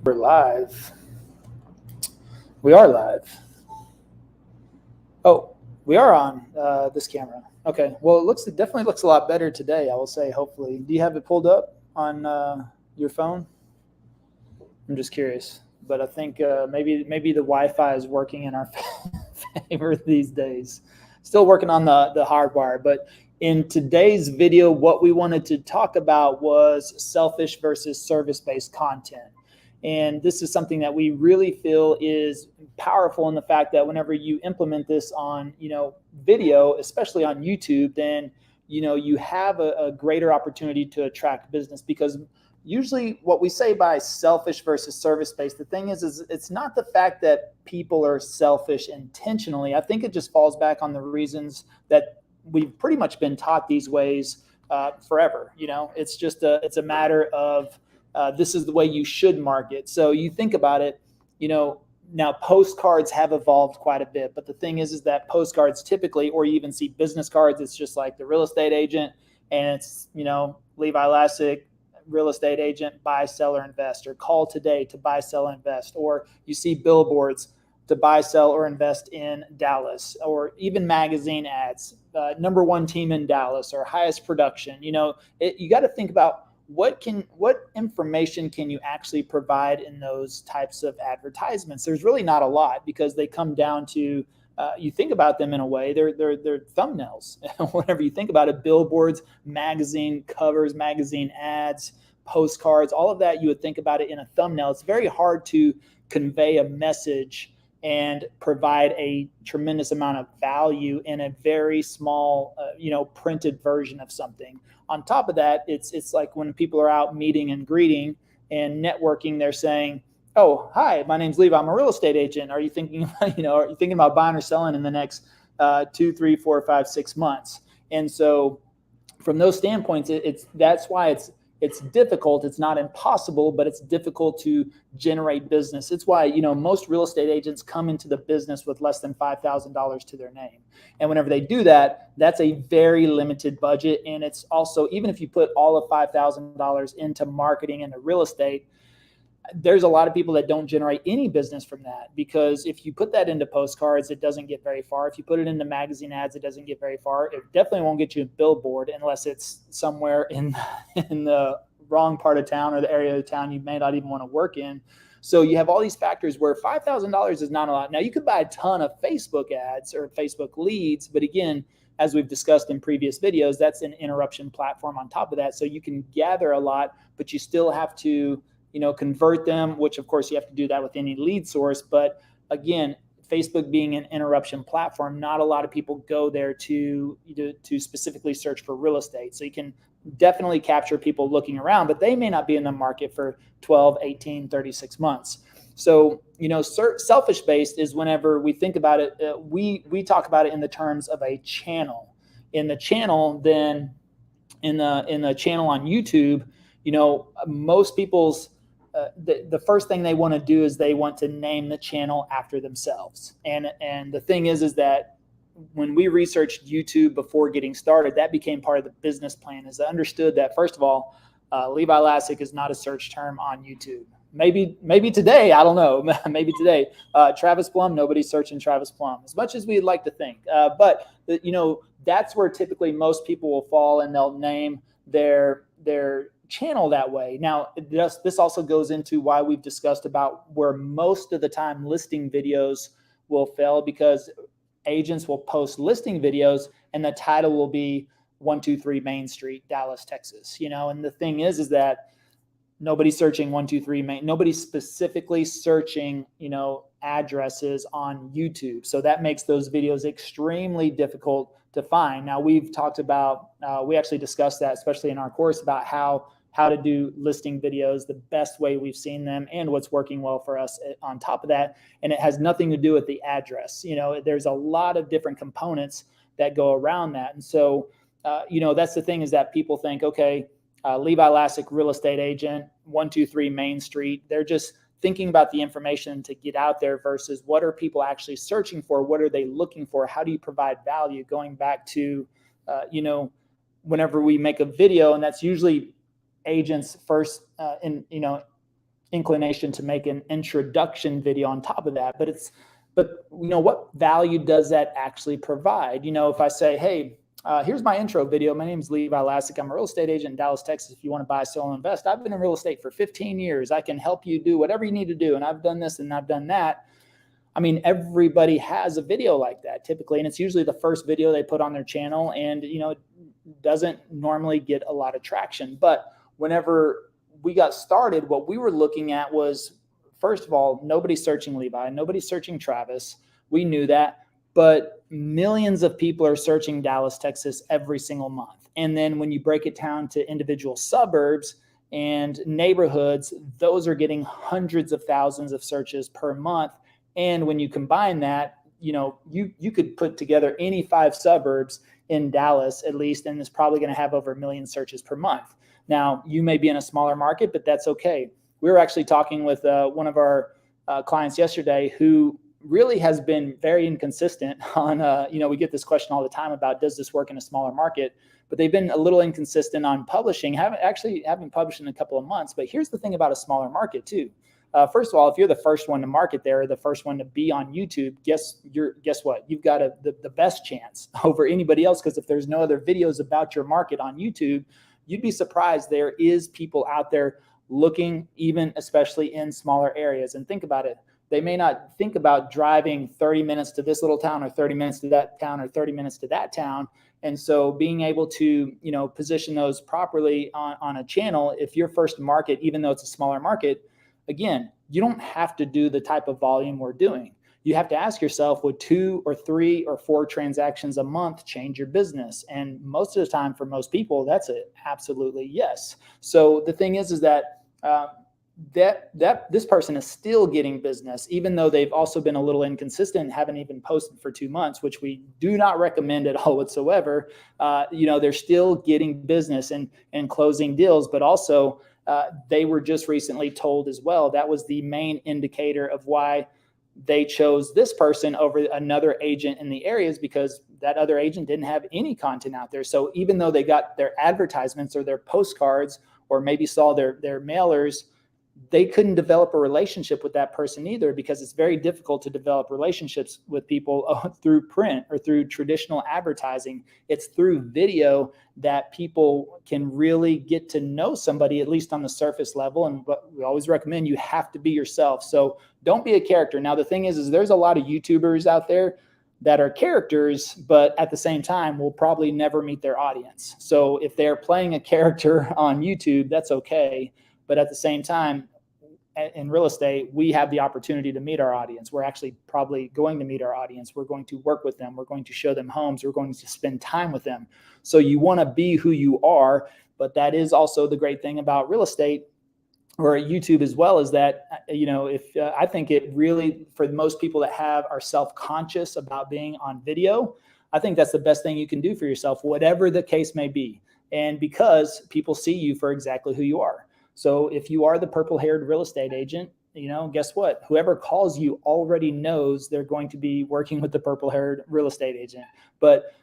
We're live. We are live. Oh, we are on this camera. Okay. Well, it definitely looks a lot better today, I will say, hopefully. Do you have it pulled up on your phone? I'm just curious. But I think maybe the Wi-Fi is working in our favor these days. Still working on the hardwire. But in today's video, what we wanted to talk about was selfish versus service-based content. And this is something that we really feel is powerful in the fact that whenever you implement this on, video, especially on YouTube, then, you have a greater opportunity to attract business, because usually what we say by selfish versus service-based, the thing is it's not the fact that people are selfish intentionally. I think it just falls back on the reasons that we've pretty much been taught these ways forever. It's just it's a matter of this is the way you should market. So you think about it, now postcards have evolved quite a bit, but the thing is that postcards typically, or you even see business cards, it's just like the real estate agent, and it's, Levi Lascsak, real estate agent, buy, sell, or invest, or call today to buy, sell, invest. Or you see billboards to buy, sell, or invest in Dallas, or even magazine ads, number one team in Dallas, or highest production. You got to think about what information can you actually provide in those types of advertisements. There's really not a lot, because they come down to you think about them in a way, they're thumbnails. Whenever you think about it, billboards, magazine covers, magazine ads, postcards, all of that, you would think about it in a thumbnail. It's very hard to convey a message and provide a tremendous amount of value in a very small, printed version of something. On top of that, it's like when people are out meeting and greeting and networking, they're saying, "Oh, hi, my name's Levi. I'm a real estate agent. Are you thinking, are you thinking about buying or selling in the next 2, 3, 4, 5, 6 months?" And so, from those standpoints, that's why it's difficult. It's not impossible, but it's difficult to generate business. It's why, most real estate agents come into the business with less than $5,000 to their name. And whenever they do that, that's a very limited budget. And it's also, even if you put all of $5,000 into marketing and real estate, there's a lot of people that don't generate any business from that, because if you put that into postcards, it doesn't get very far. If you put it into magazine ads, it doesn't get very far. It definitely won't get you a billboard unless it's somewhere in the wrong part of town, or the area of town you may not even want to work in. So you have all these factors where $5,000 is not a lot. Now, you could buy a ton of Facebook ads or Facebook leads, but again, as we've discussed in previous videos, that's an interruption platform on top of that. So you can gather a lot, but you still have to convert them, which of course you have to do that with any lead source. But again, Facebook being an interruption platform, not a lot of people go there to specifically search for real estate. So you can definitely capture people looking around, but they may not be in the market for 12, 18, 36 months. So, selfish based is whenever we think about it, we talk about it in the terms of a channel. In the channel, then in the channel on YouTube, most people's the first thing they want to do is they want to name the channel after themselves. And the thing is that when we researched YouTube before getting started, that became part of the business plan, is I understood that, first of all, Levi Lascsak is not a search term on YouTube. Maybe today, I don't know, maybe today. Travis Plumb, nobody's searching Travis Plumb, as much as we'd like to think. But that's where typically most people will fall, and they'll name their channel that way. Now, this also goes into why we've discussed about where most of the time listing videos will fail, because agents will post listing videos and the title will be 123 Main Street, Dallas, Texas. And the thing is that nobody's searching 123 Main. Nobody's specifically searching, addresses on YouTube. So that makes those videos extremely difficult to find. Now, we've talked about, we actually discussed that, especially in our course, about how to do listing videos the best way we've seen them and what's working well for us on top of that. And it has nothing to do with the address. There's a lot of different components that go around that. And so, that's the thing, is that people think, okay, Levi Lascsak, real estate agent, 123 Main Street. They're just thinking about the information to get out there versus what are people actually searching for? What are they looking for? How do you provide value? Going back to, whenever we make a video, and that's usually agents first, inclination to make an introduction video on top of that. But what value does that actually provide? If I say, hey, here's my intro video. My name is Levi Lascsak. I'm a real estate agent in Dallas, Texas. If you want to buy, sell, and invest, I've been in real estate for 15 years. I can help you do whatever you need to do. And I've done this and I've done that. I mean, everybody has a video like that typically, and it's usually the first video they put on their channel, and it doesn't normally get a lot of traction. But whenever we got started, what we were looking at was, first of all, nobody's searching Levi, nobody's searching Travis. We knew that, but millions of people are searching Dallas, Texas every single month. And then when you break it down to individual suburbs and neighborhoods, those are getting hundreds of thousands of searches per month. And when you combine that, you could put together any 5 suburbs in Dallas at least, and it's probably going to have over 1 million searches per month. Now, you may be in a smaller market, but that's okay. We were actually talking with one of our clients yesterday who really has been very inconsistent on, we get this question all the time about, does this work in a smaller market? But they've been a little inconsistent on publishing, haven't published in a couple of months. But here's the thing about a smaller market too. First of all, if you're the first one to market there, or the first one to be on YouTube, guess what? You've got the best chance over anybody else, because if there's no other videos about your market on YouTube, you'd be surprised there is people out there looking, even especially in smaller areas. And think about it. They may not think about driving 30 minutes to this little town, or 30 minutes to that town, or 30 minutes to that town. And so being able to, position those properly on a channel, if you're first to market, even though it's a smaller market, again, you don't have to do the type of volume we're doing. You have to ask yourself, would 2 or 3 or 4 transactions a month change your business? And most of the time, for most people, that's an absolutely yes. So the thing is that this person is still getting business, even though they've also been a little inconsistent and haven't even posted for 2 months, which we do not recommend at all whatsoever. They're still getting business and closing deals, but also they were just recently told as well, that was the main indicator of why they chose this person over another agent in the areas, because that other agent didn't have any content out there. So even though they got their advertisements or their postcards, or maybe saw their mailers, they couldn't develop a relationship with that person either, because it's very difficult to develop relationships with people through print or through traditional advertising. It's through video that people can really get to know somebody, at least on the surface level. And what we always recommend, you have to be yourself. So don't be a character. Now, the thing is there's a lot of YouTubers out there that are characters, but at the same time will probably never meet their audience. So if they're playing a character on YouTube, that's okay. But at the same time, in real estate, we have the opportunity to meet our audience. We're actually probably going to meet our audience. We're going to work with them. We're going to show them homes. We're going to spend time with them. So you want to be who you are, but that is also the great thing about real estate, or YouTube as well, is that, I think it really, for most people that are self-conscious about being on video, I think that's the best thing you can do for yourself, whatever the case may be. And because people see you for exactly who you are. So if you are the purple-haired real estate agent, guess what? Whoever calls you already knows they're going to be working with the purple-haired real estate agent. But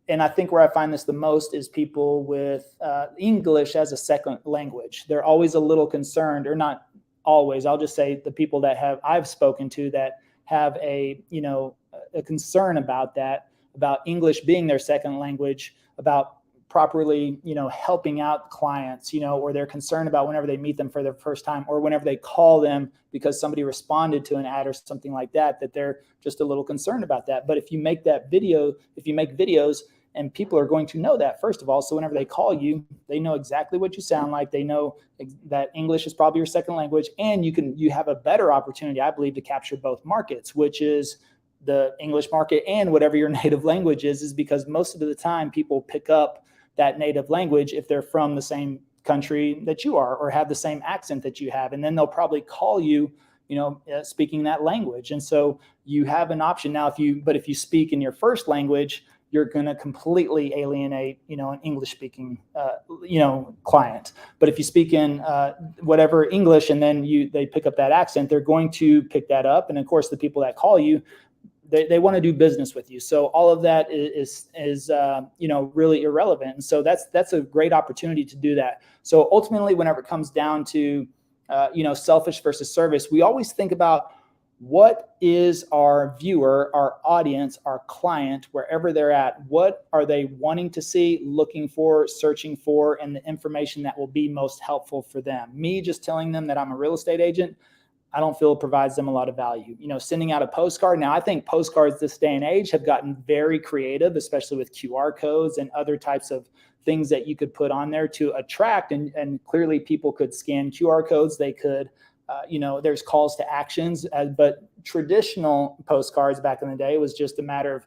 and I think where I find this the most is people with English as a second language. They're always a little concerned, or not always. I'll just say the people that I've spoken to that have a concern about that, about English being their second language, about properly, helping out clients, or they're concerned about whenever they meet them for their first time, or whenever they call them because somebody responded to an ad or something like that, that they're just a little concerned about that. But if you make videos, and people are going to know that, first of all, so whenever they call you, they know exactly what you sound like. They know that English is probably your second language, and you have a better opportunity, I believe, to capture both markets, which is the English market and whatever your native language is because most of the time people pick up that native language if they're from the same country that you are, or have the same accent that you have. And then they'll probably call you, speaking that language. And so you have an option now. If you speak in your first language, you're going to completely alienate, an English speaking, client. But if you speak in whatever English, and then they pick up that accent, they're going to pick that up. And of course, the people that call you, they want to do business with you. So all of that is really irrelevant. And so that's a great opportunity to do that. So ultimately, whenever it comes down to selfish versus service, we always think about what is our viewer, our audience, our client, wherever they're at, what are they wanting to see, looking for, searching for, and the information that will be most helpful for them. Me just telling them that I'm a real estate agent, I don't feel it provides them a lot of value. Sending out a postcard. Now, I think postcards this day and age have gotten very creative, especially with QR codes and other types of things that you could put on there to attract. And clearly people could scan QR codes. They could, there's calls to actions. But traditional postcards back in the day was just a matter of,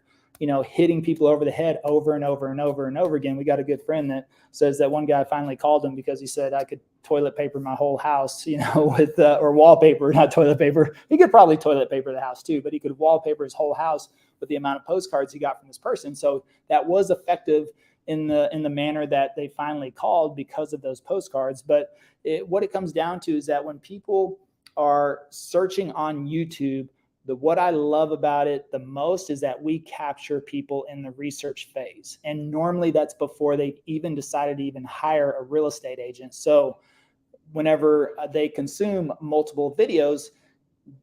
hitting people over the head over and over and over and over again. We got a good friend that says that one guy finally called him because he said, I could toilet paper my whole house, with, or wallpaper, not toilet paper. He could probably toilet paper the house too, but he could wallpaper his whole house with the amount of postcards he got from this person. So that was effective in the manner that they finally called because of those postcards. But what it comes down to is that when people are searching on YouTube, what I love about it the most is that we capture people in the research phase. And normally that's before they even decided to even hire a real estate agent. So whenever they consume multiple videos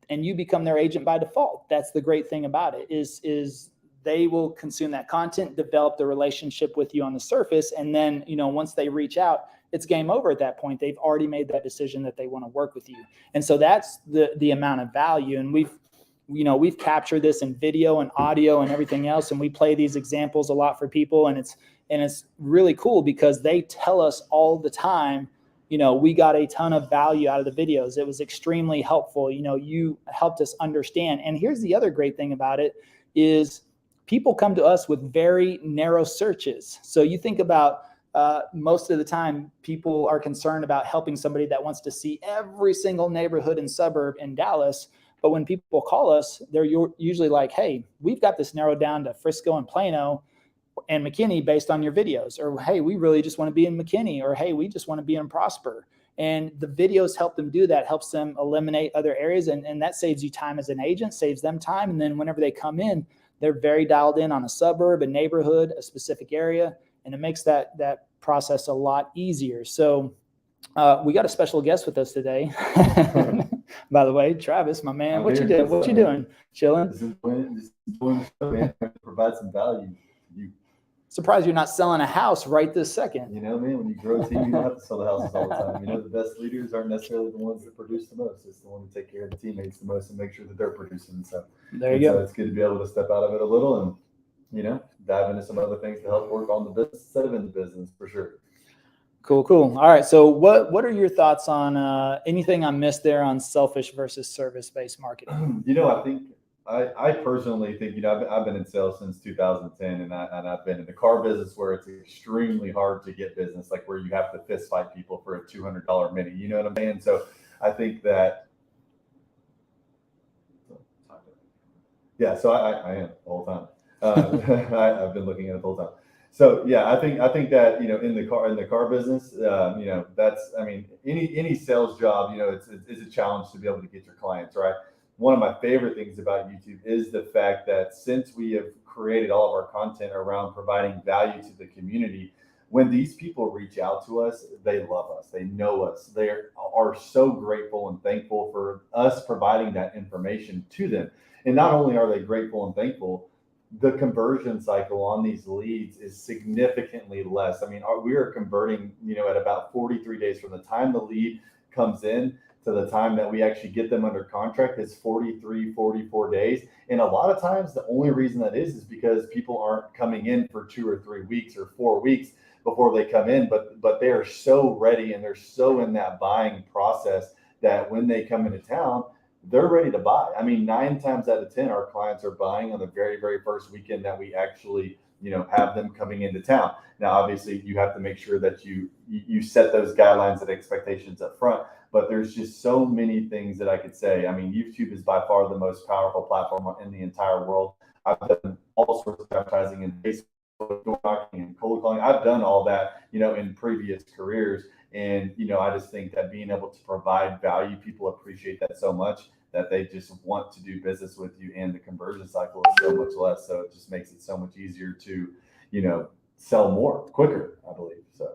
and you become their agent by default, that's the great thing about it is they will consume that content, develop the relationship with you on the surface. And then, once they reach out, it's game over at that point. They've already made that decision that they want to work with you. And so that's the amount of value. And we've captured this in video and audio and everything else. And we play these examples a lot for people. And it's really cool because they tell us all the time, we got a ton of value out of the videos. It was extremely helpful. You helped us understand. And here's the other great thing about it is people come to us with very narrow searches. So you think about most of the time people are concerned about helping somebody that wants to see every single neighborhood and suburb in Dallas. But when people call us, they're usually like, hey, we've got this narrowed down to Frisco and Plano and McKinney based on your videos. Or, hey, we really just want to be in McKinney. Or, hey, we just want to be in Prosper. And the videos help them do that, helps them eliminate other areas. And that saves you time as an agent, saves them time. And then whenever they come in, they're very dialed in on a suburb, a neighborhood, a specific area. And it makes that process a lot easier. So we got a special guest with us today. By the way, Travis, my man, what you doing? What you doing? Chilling? This is doing the show, man. Provide some value. Surprised you're not selling a house right this second. Man, when you grow a team, you don't have to sell the houses all the time. The best leaders aren't necessarily the ones that produce the most. It's the one who take care of the teammates the most and make sure that they're producing. So there you go. So it's good to be able to step out of it a little and, dive into some other things to help work on the business instead of in the business for sure. Cool. All right. So what are your thoughts on anything I missed there on selfish versus service-based marketing? I think I personally think, I've been in sales since 2010 and I've been in the car business where it's extremely hard to get business, like where you have to fist fight people for a $200 mini, you know what I'm saying? So I think that, so I am the whole time. I've been looking at it the whole time. So yeah, I think that in the car business, that's any sales job, it's a challenge to be able to get your clients, right? One of my favorite things about YouTube is the fact that since we have created all of our content around providing value to the community, when these people reach out to us, they love us, they know us, they are so grateful and thankful for us providing that information to them. And not only are they grateful and thankful, the conversion cycle on these leads is significantly less. We are converting, at about 43 days from the time the lead comes in to the time that we actually get them under contract is 43, 44 days. And a lot of times the only reason that is because people aren't coming in for 2 or 3 weeks or 4 weeks before they come in, but they are so ready and they're so in that buying process that when they come into town, they're ready to buy. 9 times out of 10, our clients are buying on the very, very first weekend that we actually, have them coming into town. Now, obviously, you have to make sure that you set those guidelines and expectations up front. But there's just so many things that I could say. YouTube is by far the most powerful platform in the entire world. I've done all sorts of advertising in Facebook, door knocking, and cold calling. I've done all that, in previous careers. And, I just think that being able to provide value, people appreciate that so much that they just want to do business with you, and the conversion cycle is so much less. So it just makes it so much easier to, sell more quicker, I believe. So.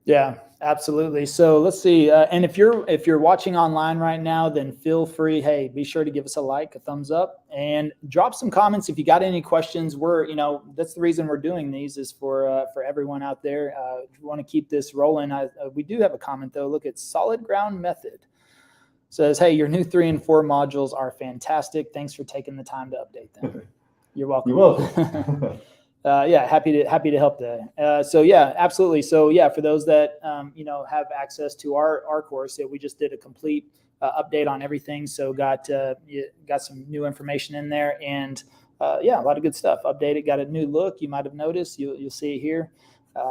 Yeah, absolutely. So let's see. And if you're watching online right now, then feel free. Hey, be sure to give us a like, a thumbs up, and drop some comments if you got any questions. That's the reason we're doing these is for everyone out there. If you want to keep this rolling, we do have a comment though. Look at Solid Ground Method. Says, hey, your new 3 and 4 modules are fantastic. Thanks for taking the time to update them. You're welcome. You're welcome. Yeah, happy to help there. So yeah, absolutely. So yeah, for those that have access to our course, we just did a complete update on everything. So got some new information in there, and a lot of good stuff. Updated, got a new look. You might have noticed. You'll see it here.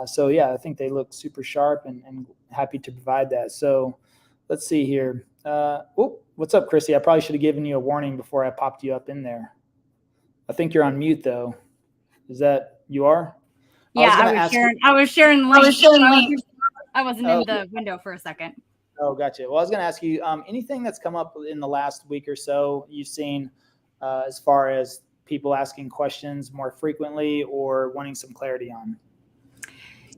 So yeah, I think they look super sharp, and happy to provide that. So let's see here. What's up, Chrissy? I probably should have given you a warning before I popped you up in there. I think you're on mute though. Is that you are? Yeah, I was sharing links. I wasn't in the window for a second. Oh, gotcha. Well, I was going to ask you anything that's come up in the last week or so you've seen as far as people asking questions more frequently or wanting some clarity on.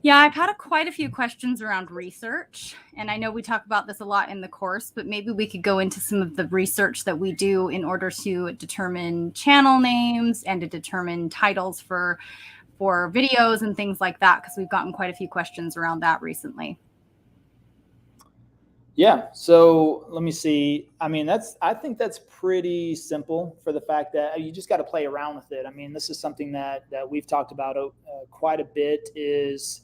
Yeah, I've had quite a few questions around research, and I know we talk about this a lot in the course, but maybe we could go into some of the research that we do in order to determine channel names and to determine titles for videos and things like that, because we've gotten quite a few questions around that recently. Yeah, so let me see. I mean, I think that's pretty simple for the fact that you just got to play around with it. I mean, this is something that we've talked about quite a bit. It's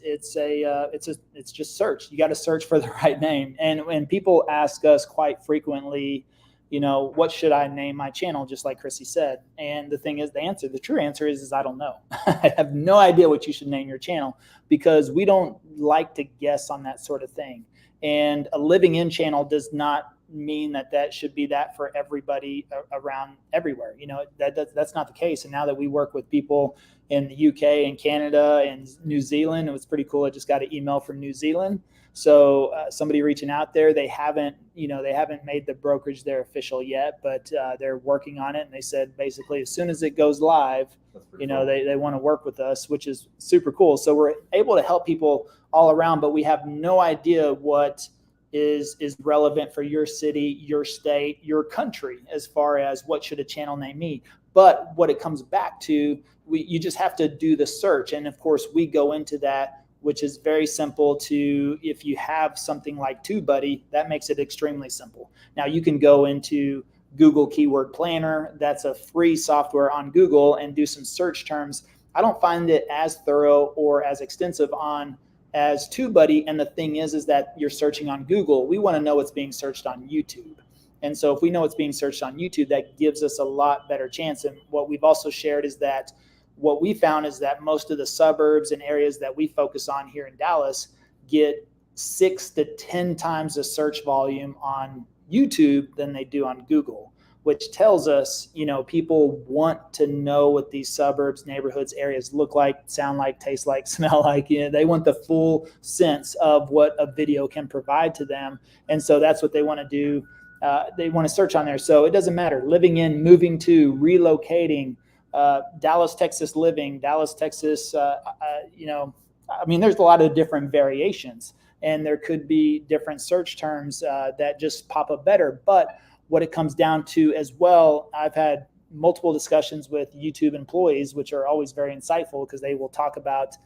just search. You got to search for the right name. And when people ask us quite frequently, what should I name my channel? Just like Chrissy said. And the thing is, the true answer is I don't know. I have no idea what you should name your channel, because we don't like to guess on that sort of thing. And a living in channel does not mean that should be that for everybody around everywhere. That's not the case. And now that we work with people in the UK and Canada and New Zealand, it was pretty cool. I just got an email from New Zealand. So somebody reaching out there, they haven't made the brokerage there official yet, but they're working on it. And they said basically as soon as it goes live, cool. They want to work with us, which is super cool. So we're able to help people all around, but we have no idea what is relevant for your city, your state, your country, as far as what should a channel name be. But what it comes back to, you just have to do the search. And of course we go into that, which is very simple if you have something like TubeBuddy, that makes it extremely simple. Now you can go into Google Keyword Planner. That's a free software on Google, and do some search terms. I don't find it as thorough or as extensive as TubeBuddy. And the thing is that you're searching on Google. We want to know what's being searched on YouTube. And so if we know what's being searched on YouTube, that gives us a lot better chance. And what we've also shared is that what we found is that most of the suburbs and areas that we focus on here in Dallas get 6 to 10 times the search volume on YouTube than they do on Google, which tells us, people want to know what these suburbs, neighborhoods, areas look like, sound like, taste like, smell like. They want the full sense of what a video can provide to them. And so that's what they want to do. They want to search on there. So it doesn't matter. Living in, moving to, relocating, Dallas, Texas living, Dallas, Texas, there's a lot of different variations, and there could be different search terms that just pop up better. But what it comes down to as well, I've had multiple discussions with YouTube employees, which are always very insightful, because they will talk about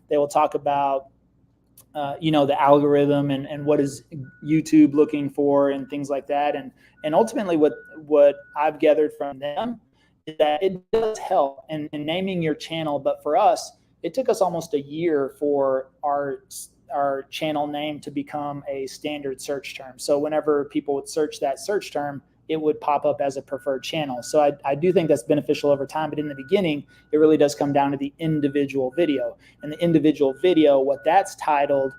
the algorithm and what is YouTube looking for and things like that. And ultimately what I've gathered from them is that it does help in naming your channel. But for us, it took us almost a year for our channel name to become a standard search term. So whenever people would search that search term, it would pop up as a preferred channel. So I do think that's beneficial over time. But in the beginning, it really does come down to the individual video. And the individual video, what that's titled,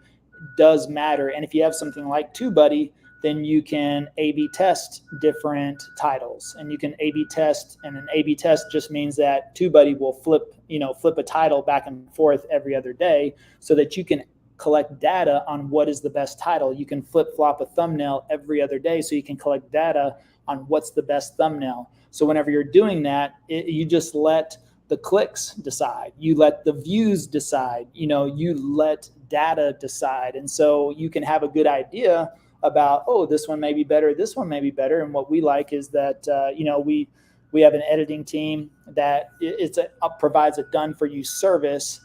does matter. And if you have something like TubeBuddy, then you can A/B test different titles, and you can A/B test. And an A/B test just means that TubeBuddy will flip a title back and forth every other day, so that you can collect data on what is the best title. You can flip flop a thumbnail every other day, so you can collect data on what's the best thumbnail. So whenever you're doing that, you just let the clicks decide, you let the views decide, you let data decide. And so you can have a good idea about, oh, this one may be better, this one may be better. And what we like is that, we have an editing team that provides a done for you service.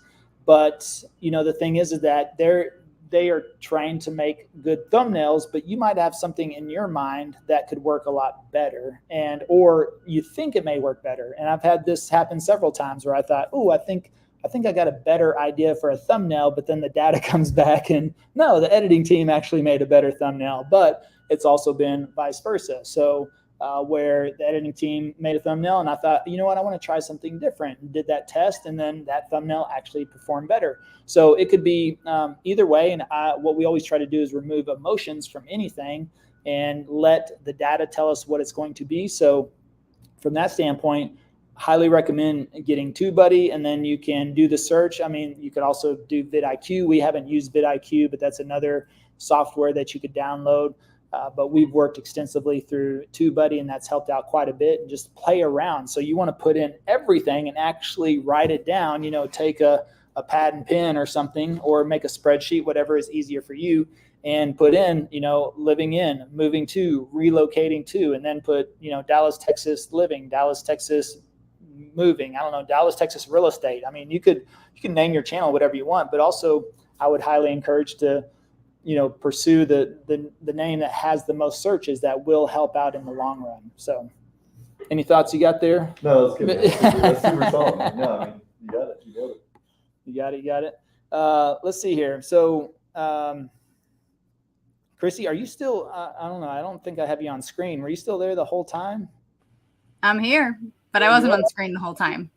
But, the thing is that they are trying to make good thumbnails, but you might have something in your mind that could work a lot better, or you think it may work better. And I've had this happen several times where I thought, oh, I think I got a better idea for a thumbnail, but then the data comes back and no, the editing team actually made a better thumbnail. But it's also been vice versa. So where the editing team made a thumbnail and I thought, you know what, I want to try something different, and did that test, and then that thumbnail actually performed better. So it could be either way. And what we always try to do is remove emotions from anything and let the data tell us what it's going to be. So from that standpoint, highly recommend getting TubeBuddy, and then you can do the search. I mean, you could also do vidIQ. We haven't used vidIQ, but that's another software that you could download. But we've worked extensively through TubeBuddy, and that's helped out quite a bit. And just play around. So you want to put in everything and actually write it down. Take a pad and pen or something, or make a spreadsheet, whatever is easier for you, and put in, living in, moving to, relocating to, and then put, Dallas, Texas living, Dallas, Texas moving. I don't know, Dallas, Texas real estate. I mean, you can name your channel whatever you want, but also I would highly encourage to pursue the name that has the most searches. That will help out in the long run. So any thoughts you got there? No, that's good. That's super solid, man. No, I mean, you got it. You got it. Let's see here. So, Chrissy, are you still, I don't know. I don't think I have you on screen. Were you still there the whole time? I'm here, but I wasn't on screen the whole time.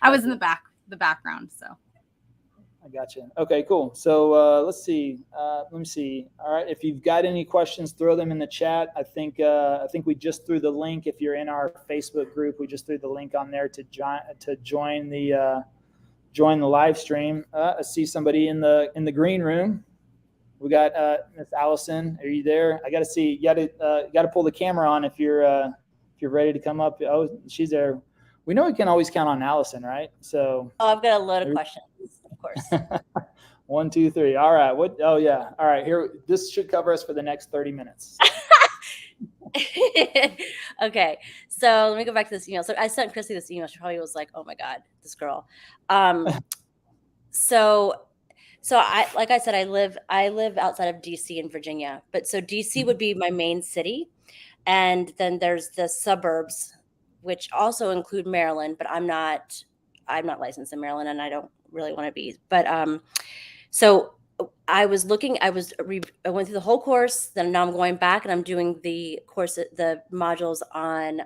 I was in the background. So. I got you. Okay, cool. So let's see. Let me see. All right. If you've got any questions, throw them in the chat. I think we just threw the link. If you're in our Facebook group, we just threw the link on there to join the live stream. I see somebody in the green room. We got Miss Allison. Are you there? I got to see. You got to pull the camera on if you're ready to come up. Oh, she's there. We know we can always count on Allison, right? So. Oh, I've got a load of questions. Of course. 1, 2, 3. All right. Oh yeah. All right. Here, this should cover us for the next 30 minutes. Okay. So let me go back to this email. So I sent Chrissy this email. She probably was like, "Oh my God, this girl." So like I said, I live outside of DC in Virginia, but so DC would be my main city, and then there's the suburbs, which also include Maryland, but I'm not licensed in Maryland, and I don't really want to be. But so I went through the whole course. Then now I'm going back and I'm doing the modules on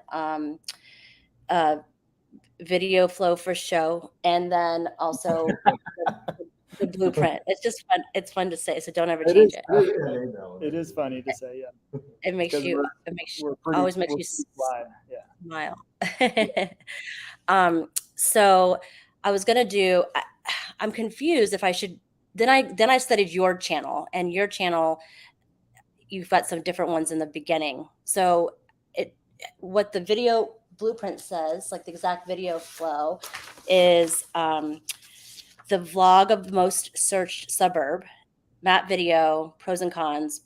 video flow for show, and then also the blueprint. It's just fun. It's fun to say, so don't ever change it. It is funny to say, yeah. It makes you smile. So I was gonna do. I'm confused if I should. Then I studied your channel, and your channel, you've got some different ones in the beginning. So what the video blueprint says, like the exact video flow, is the vlog of the most searched suburb, map video, pros and cons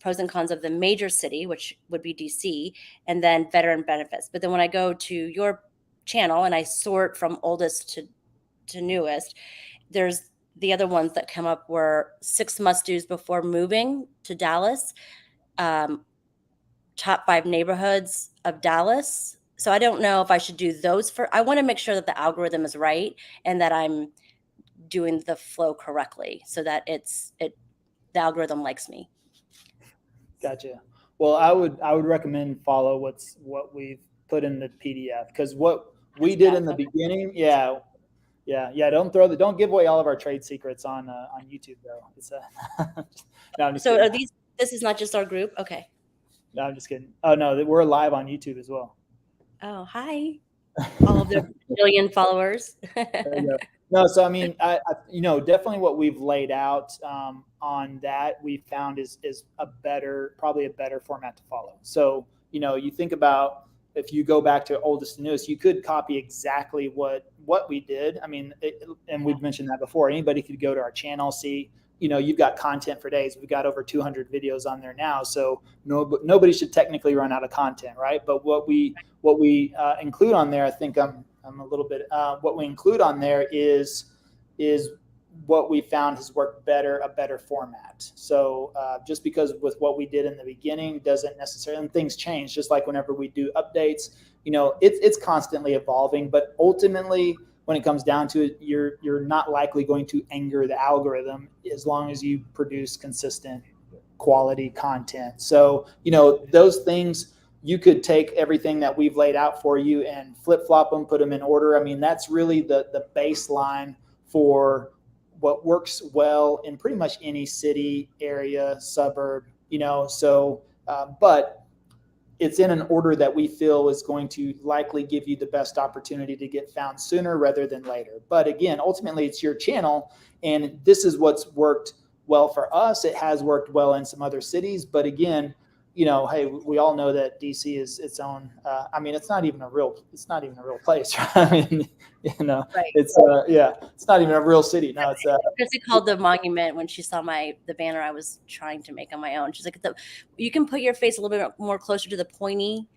of the major city, which would be DC, and then veteran benefits. But then when I go to your channel and I sort from oldest to newest, there's the other ones that come up were 6 must-dos before moving to Dallas, top 5 neighborhoods of Dallas. So I don't know if I should do those I want to make sure that the algorithm is right and that I'm doing the flow correctly so that the algorithm likes me. Gotcha. Well, I would recommend follow what we've put in the PDF, because what we did in the beginning, yeah. Don't give away all of our trade secrets on YouTube though. It's no, I'm just so kidding. This is not just our group? Okay. No, I'm just kidding. Oh no, we're live on YouTube as well. Oh, hi. All of their billion followers. No, so I mean, I definitely what we've laid out on that we found is probably a better format to follow. So you think about if you go back to oldest to newest, you could copy exactly what we did. I mean, and we've mentioned that before. Anybody could go to our channel, see, you've got content for days. We've got over 200 videos on there now. So nobody should technically run out of content, right? But what we include on there, I think I'm a little bit, what we include on there is what we found has worked better, a better format. So just because with what we did in the beginning doesn't necessarily, and things change, just like whenever we do updates, it's constantly evolving, but ultimately when it comes down to it, you're not likely going to anger the algorithm as long as you produce consistent quality content. So, those things, you could take everything that we've laid out for you and flip flop them, put them in order. I mean, that's really the baseline for what works well in pretty much any city, area, suburb, but it's in an order that we feel is going to likely give you the best opportunity to get found sooner rather than later. But again, ultimately it's your channel, and this is what's worked well for us. It has worked well in some other cities, but again, hey, we all know that DC is its own. I mean, it's not even a real place. Right? I mean, Right. it's it's not even a real city. No, it's Chrissy called the monument when she saw the banner I was trying to make on my own. She's like, you can put your face a little bit more closer to the pointy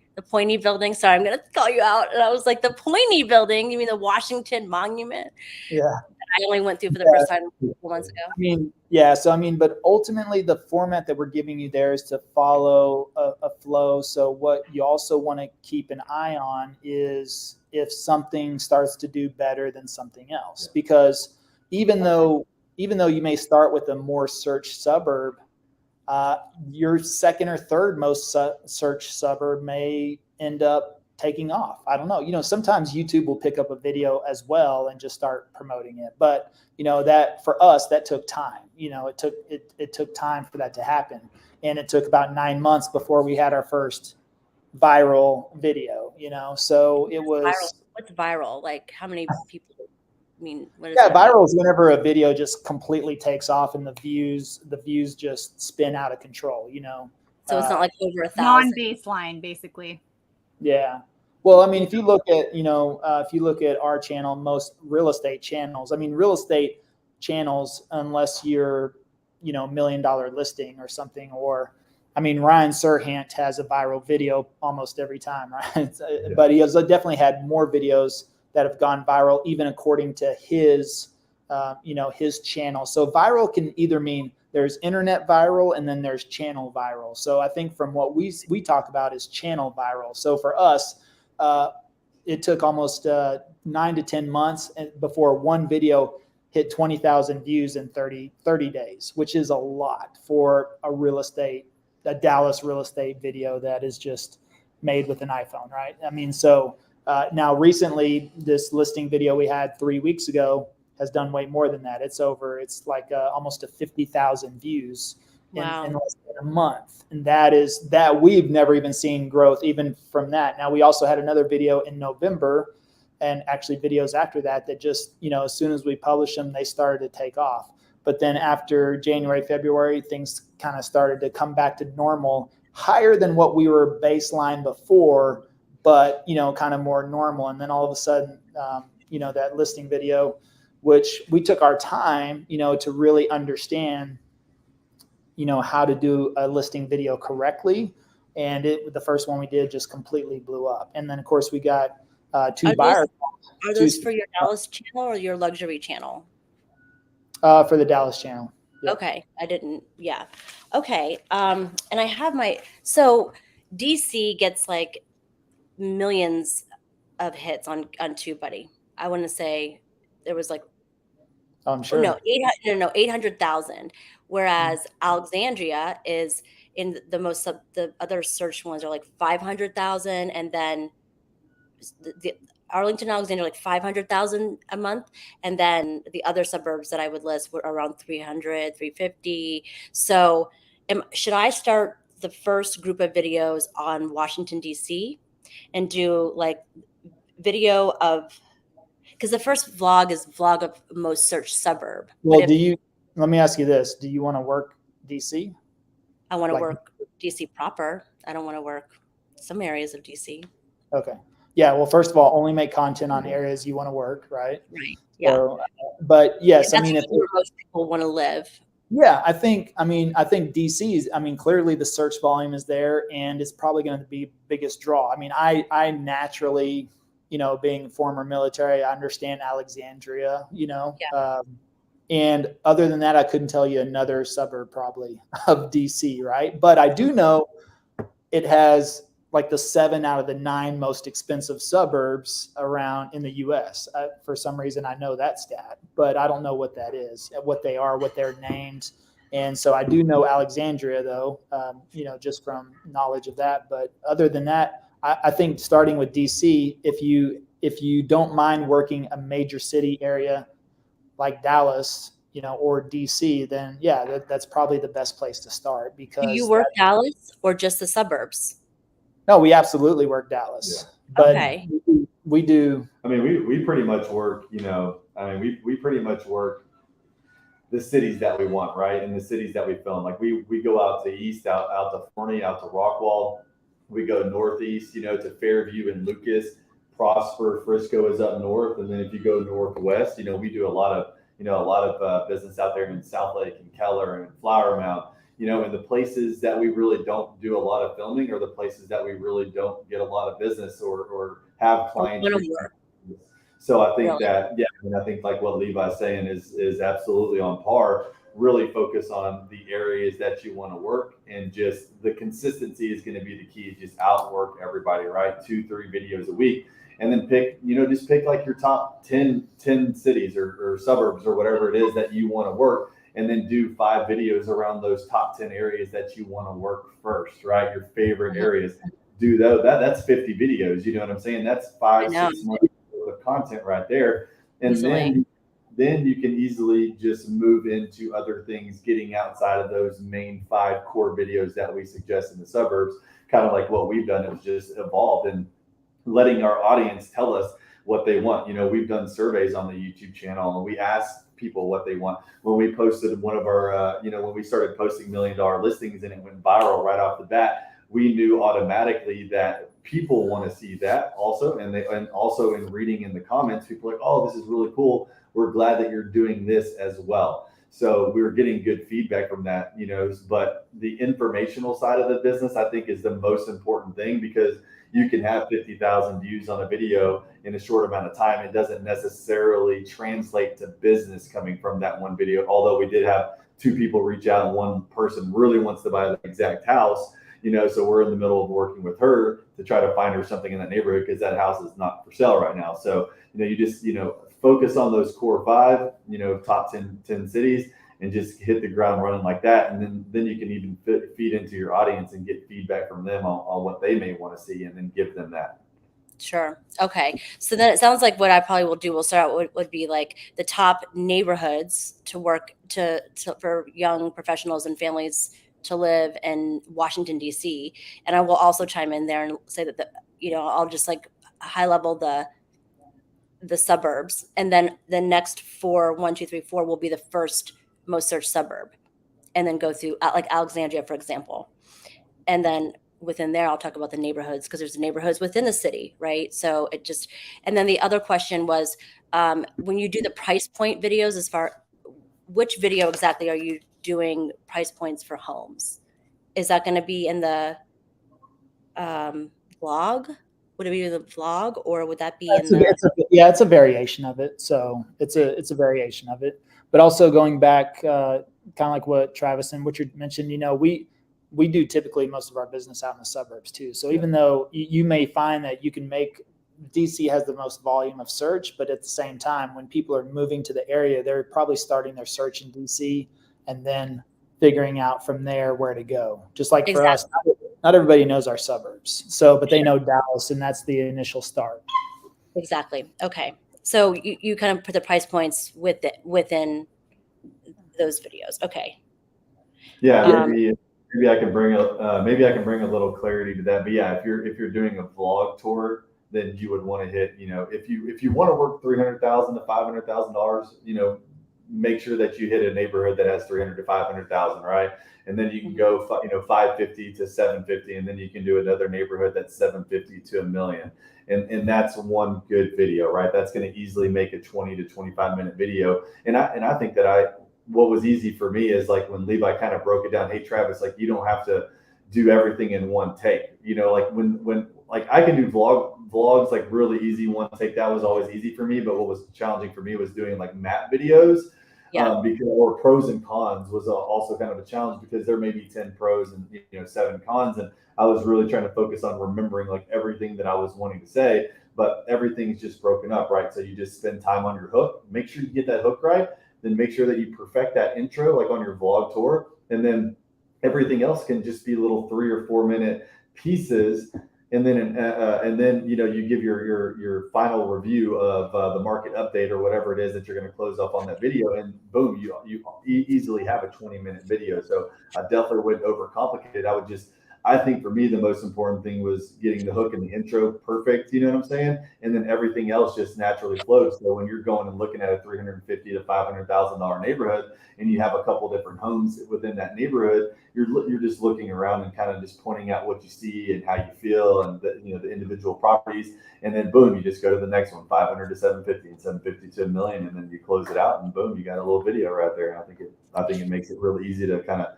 building. Sorry, I'm gonna call you out. And I was like, the pointy building? You mean the Washington Monument? Yeah. I only went through for the first time a couple months ago. I mean, yeah. So, I mean, but ultimately the format that we're giving you there is to follow a flow. So what you also want to keep an eye on is if something starts to do better than something else, because even though you may start with a more searched suburb, your second or third most searched suburb may end up taking off. I don't know. Sometimes YouTube will pick up a video as well and just start promoting it. But, that for us, that took time. It took time for that to happen. And it took about 9 months before we had our first viral video, so it was. Viral. What's viral? Like how many people? I mean, what is viral is whenever a video just completely takes off and the views just spin out of control, So it's not like over 1,000. Non-baseline, basically. Yeah. Well, I mean, if you look at our channel, most real estate channels, real estate channels, unless you're, $1 million listing or something, or, Ryan Serhant has a viral video almost every time, right? But he has definitely had more videos that have gone viral, even according to his channel. So viral can either mean there's internet viral and then there's channel viral. So I think from what we talk about is channel viral. So for us, it took almost 9 to 10 months before one video hit 20,000 views in 30 days, which is a lot for a Dallas real estate video that is just made with an iPhone, right? Now recently this listing video we had 3 weeks ago has done way more than that. It's like almost 50,000 views in less than a month. And that we've never even seen growth even from that. Now we also had another video in November, and actually videos after that just, as soon as we published them, they started to take off. But then after January, February, things kind of started to come back to normal, higher than what we were baseline before, but, kind of more normal. And then all of a sudden, that listing video, which we took our time, to really understand, how to do a listing video correctly. And the first one we did just completely blew up. And then of course we got two buyers. Are those for your Dallas channel or your luxury channel? For the Dallas channel. Yep. Okay. I didn't. Yeah. Okay. And I have so DC gets like millions of hits on TubeBuddy. I want to say there was like, I'm sure. No, 800,000. Whereas Alexandria is in the other search ones are like 500,000, and then the Arlington, Alexandria, like 500,000 a month, and then the other suburbs that I would list were around 300, 350. So, should I start the first group of videos on Washington D.C. and do like video of? Because the first vlog is vlog of most searched suburb. Well, let me ask you this. Do you want to work DC? I want to work DC proper. I don't want to work some areas of DC. Okay. Yeah. Well, first of all, only make content on areas you want to work, right? Right. Yeah. So, but yes, I mean, if where most people want to live. yeah, I think DC's, clearly the search volume is there and it's probably going to be biggest draw. I mean, I naturally, being former military, I understand Alexandria, and other than that, I couldn't tell you another suburb probably of DC, right? But I do know it has like the 7 out of the 9 most expensive suburbs around in the U.S. For some reason, I know that stat, but I don't know what that is, what they are, what they're named. And so I do know Alexandria, though, just from knowledge of that. But other than that, I think starting with DC, if you don't mind working a major city area like Dallas, or DC, then yeah, that's probably the best place to start. Because do you work Dallas or just the suburbs? No, we absolutely work Dallas, but okay. we do. I mean, we pretty much work, we pretty much work the cities that we want, right? And the cities that we film. Like we go out to east, out to Forney, out to Rockwall. We go northeast, to Fairview and Lucas. Prosper, Frisco is up north. And then if you go northwest, we do a lot of business out there in South Lake and Keller and Flower Mound. And the places that we really don't do a lot of filming are the places that we really don't get a lot of business or have clients. So I think that, I think like what Levi's saying is absolutely on par. Really focus on the areas that you want to work, and just the consistency is going to be the key. Just outwork everybody, right? 2-3 videos a week. And then pick like your top 10 cities or suburbs or whatever it is that you want to work. And then do 5 videos around those top 10 areas that you want to work first, right? Your favorite areas. Do those. That's 50 videos. You know what I'm saying? That's 5-6 months of content right there. And then you can easily just move into other things, getting outside of those main 5 core videos that we suggest in the suburbs. Kind of like what we've done is just evolved and letting our audience tell us what they want. We've done surveys on the YouTube channel, and we asked people what they want. When we posted one of our, when we started posting $1 million listings and it went viral right off the bat, we knew automatically that people want to see that also. And also in reading in the comments, people are like, oh, this is really cool. We're glad that you're doing this as well. So we were getting good feedback from that, but the informational side of the business, I think, is the most important thing, because you can have 50,000 views on a video in a short amount of time. It doesn't necessarily translate to business coming from that one video. Although we did have 2 people reach out and one person really wants to buy the exact house, so we're in the middle of working with her to try to find her something in that neighborhood, because that house is not for sale right now. So, you just, focus on those core 5, top 10 cities, and just hit the ground running like that. And then you can even feed into your audience and get feedback from them on what they may want to see, and then give them that. Sure. Okay. So then it sounds like what I probably will start out would be like the top neighborhoods to work to for young professionals and families to live in Washington, D.C. And I will also chime in there and say that I'll just like high level the suburbs, and then the next 4, 1, 2, 3, 4 will be the first most searched suburb, and then go through like Alexandria, for example. And then within there, I'll talk about the neighborhoods, because there's neighborhoods within the city, right? So and then the other question was, when you do the price point videos, which video exactly are you doing price points for homes? Is that going to be in the vlog? Would it be the vlog, or would that be it's a variation of it. So it's a variation of it. But also going back, kind of like what Travis and Richard mentioned, we do typically most of our business out in the suburbs too. So even though you may find that you can make, DC has the most volume of search, but at the same time, when people are moving to the area, they're probably starting their search in DC and then figuring out from there where to go. Just like for us, not everybody knows our suburbs. So, but they know Dallas, and that's the initial start. Exactly. Okay. So you kind of put the price points within those videos. Okay. Yeah. Maybe I can bring a little clarity to that. But yeah, if you're doing a vlog tour, then you would want to hit, if you want to work $300,000 to $500,000, make sure that you hit a neighborhood that has 300 to 500,000, right? And then you can go, 550 to 750, and then you can do another neighborhood that's 750 to $1 million. And that's one good video, right? That's going to easily make a 20 to 25-minute video. And I think that what was easy for me is like when Levi kind of broke it down, hey, Travis, like you don't have to do everything in one take. Like when like I can do vlogs like really easy one take. That was always easy for me. But what was challenging for me was doing like map videos. Or pros and cons was also kind of a challenge because there may be 10 pros and 7 cons, and I was really trying to focus on remembering like everything that I was wanting to say, but everything's just broken up, right? So you just spend time on your hook, make sure you get that hook right, then make sure that you perfect that intro like on your vlog tour, and then everything else can just be little 3 or 4 minute pieces. And then you give your final review of the market update or whatever it is that you're going to close up on that video, and boom, you easily have a 20-minute video. So I definitely wouldn't overcomplicate it. I think for me the most important thing was getting the hook and the intro perfect. You know what I'm saying? And then everything else just naturally flows. So when you're going and looking at a $350,000 to $500,000 neighborhood, and you have a couple different homes within that neighborhood, you're just looking around and kind of just pointing out what you see and how you feel and the individual properties, and then boom, you just go to the next one, 500 to 750 and 750 to $1 million, and then you close it out, and boom, you got a little video right there. And I think it makes it really easy to kind of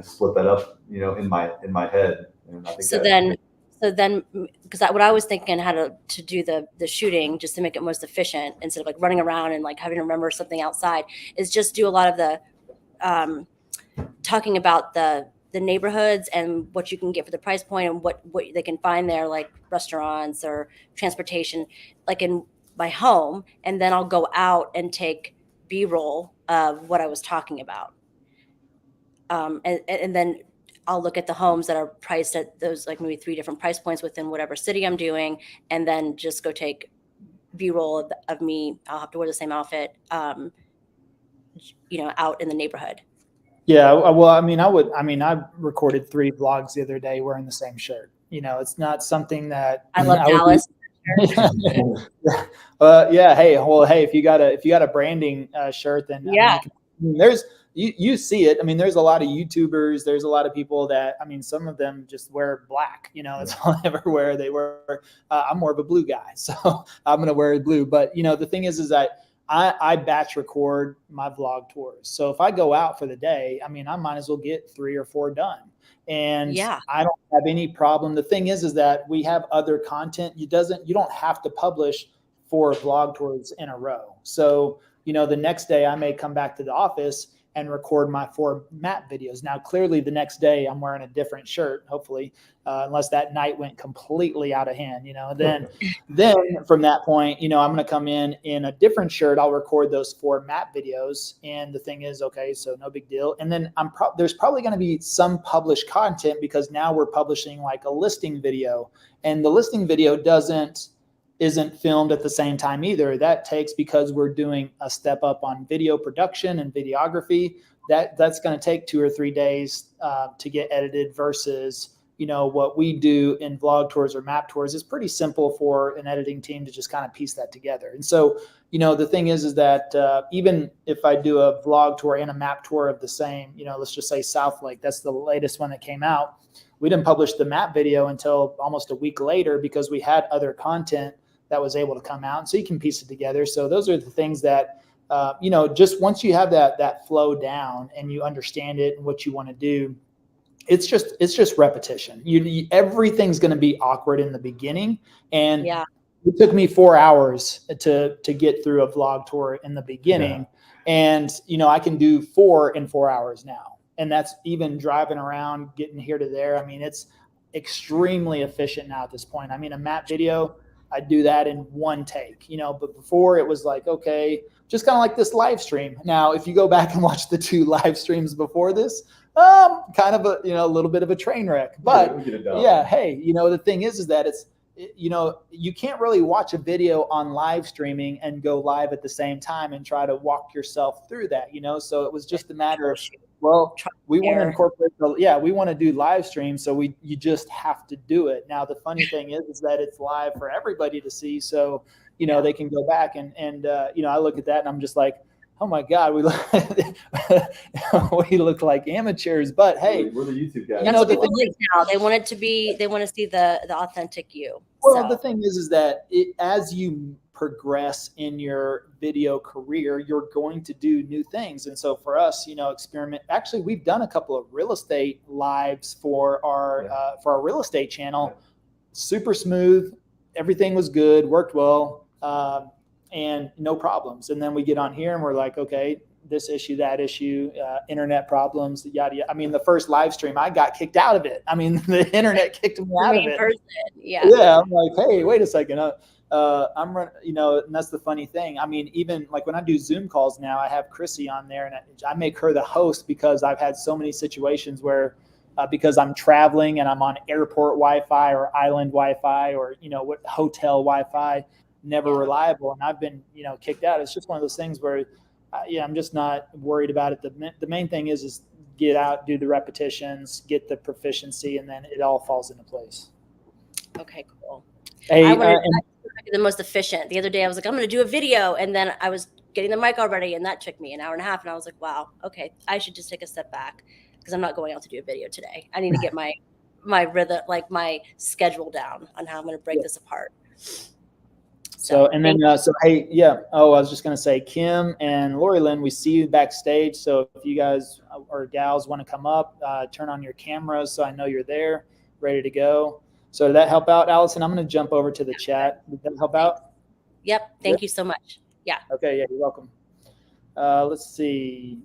split that up in my head. And I think so then because what I was thinking how to do the shooting just to make it most efficient instead of like running around and like having to remember something outside is just do a lot of the talking about the neighborhoods and what you can get for the price point and what they can find there, like restaurants or transportation, like in my home. And then I'll go out and take B-roll of what I was talking about. And then I'll look at the homes that are priced at those like maybe 3 different price points within whatever city I'm doing, and then just go take B-roll of me. I'll have to wear the same outfit, out in the neighborhood. Yeah, well, I recorded 3 vlogs the other day wearing the same shirt. It's not something that I love Dallas. Hey, if you got a branding shirt, then there's you see it. There's a lot of YouTubers. There's a lot of people that some of them just wear black. That's all they ever wear. They wear. I'm more of a blue guy, so I'm gonna wear blue. But the thing is that I batch record my vlog tours. So if I go out for the day, I might as well get 3 or 4 done. And I don't have any problem. The thing is that we have other content. You don't have to publish 4 vlog tours in a row. So, the next day I may come back to the office and record my 4 map videos. Now, clearly the next day I'm wearing a different shirt, hopefully, unless that night went completely out of hand, then from that point, I'm going to come in a different shirt. I'll record those 4 map videos. And the thing is, okay, so no big deal. And then there's probably going to be some published content because now we're publishing like a listing video, and the listing video isn't filmed at the same time either. That takes, because we're doing a step up on video production and videography, that's going to take 2 or 3 days to get edited versus, what we do in vlog tours or map tours is pretty simple for an editing team to just kind of piece that together. And so, the thing is that even if I do a vlog tour and a map tour of the same, let's just say South Lake, that's the latest one that came out. We didn't publish the map video until almost a week later because we had other content that was able to come out. And so you can piece it together. So those are the things that, just once you have that flow down and you understand it and what you want to do, it's just repetition. Everything's going to be awkward in the beginning. And it took me 4 hours to get through a vlog tour in the beginning. Yeah. And, I can do 4 in 4 hours now. And that's even driving around, getting here to there. It's extremely efficient now at this point. A map video, I do that in 1 take, but before it was like, okay, just kind of like this live stream. Now, if you go back and watch the 2 live streams before this, kind of a little bit of a train wreck, but hey, the thing is that you can't really watch a video on live streaming and go live at the same time and try to walk yourself through that, so it was just a matter of, well, we want to incorporate we want to do live stream. So you just have to do it. Now, the funny thing is that it's live for everybody to see. So, they can go back and I look at that and I'm just like, oh my God, we look, we look like amateurs, but hey, we're the YouTube guys. You know, That's the what thing people like now. They want it to be. They want to see the authentic you. Well, So. the thing is that as you progress in your video career, you're going to do new things. And so for us, experiment. Actually, we've done a couple of real estate lives for our real estate channel. Yeah. Super smooth. Everything was good, worked well, and no problems. And then we get on here and we're like, okay, this issue, that issue, internet problems, yada, yada. I mean, the first live stream, I got kicked out of it. I mean, the internet kicked me out of it. Yeah. I'm like, hey, wait a second. I'm running, and that's the funny thing. I mean, even like when I do Zoom calls now, I have Chrissy on there and I make her the host because I've had so many situations where, because I'm traveling and I'm on airport Wi-Fi or island Wi-Fi or, hotel Wi-Fi, never reliable. And I've been, kicked out. It's just one of those things where, I'm just not worried about it. The main thing is get out, do the repetitions, get the proficiency, and then it all falls into place. Okay, cool. Hey, I wanted to be the most efficient. The other day I was like, I'm going to do a video. And then I was getting the mic already. And that took me an hour and a half. And I was like, wow, okay, I should just take a step back because I'm not going out to do a video today. I need to get my rhythm, like my schedule down on how I'm going to break this apart. So, and then, hey, yeah. Oh, I was just going to say, Kim and Lori Lynn, we see you backstage. So if you guys or gals want to come up, turn on your cameras so I know you're there, ready to go. So did that help out, Allison? I'm going to jump over to the chat. Did that help out? Yep. Thank you so much. Yeah. Okay. Yeah, you're welcome. Let's see.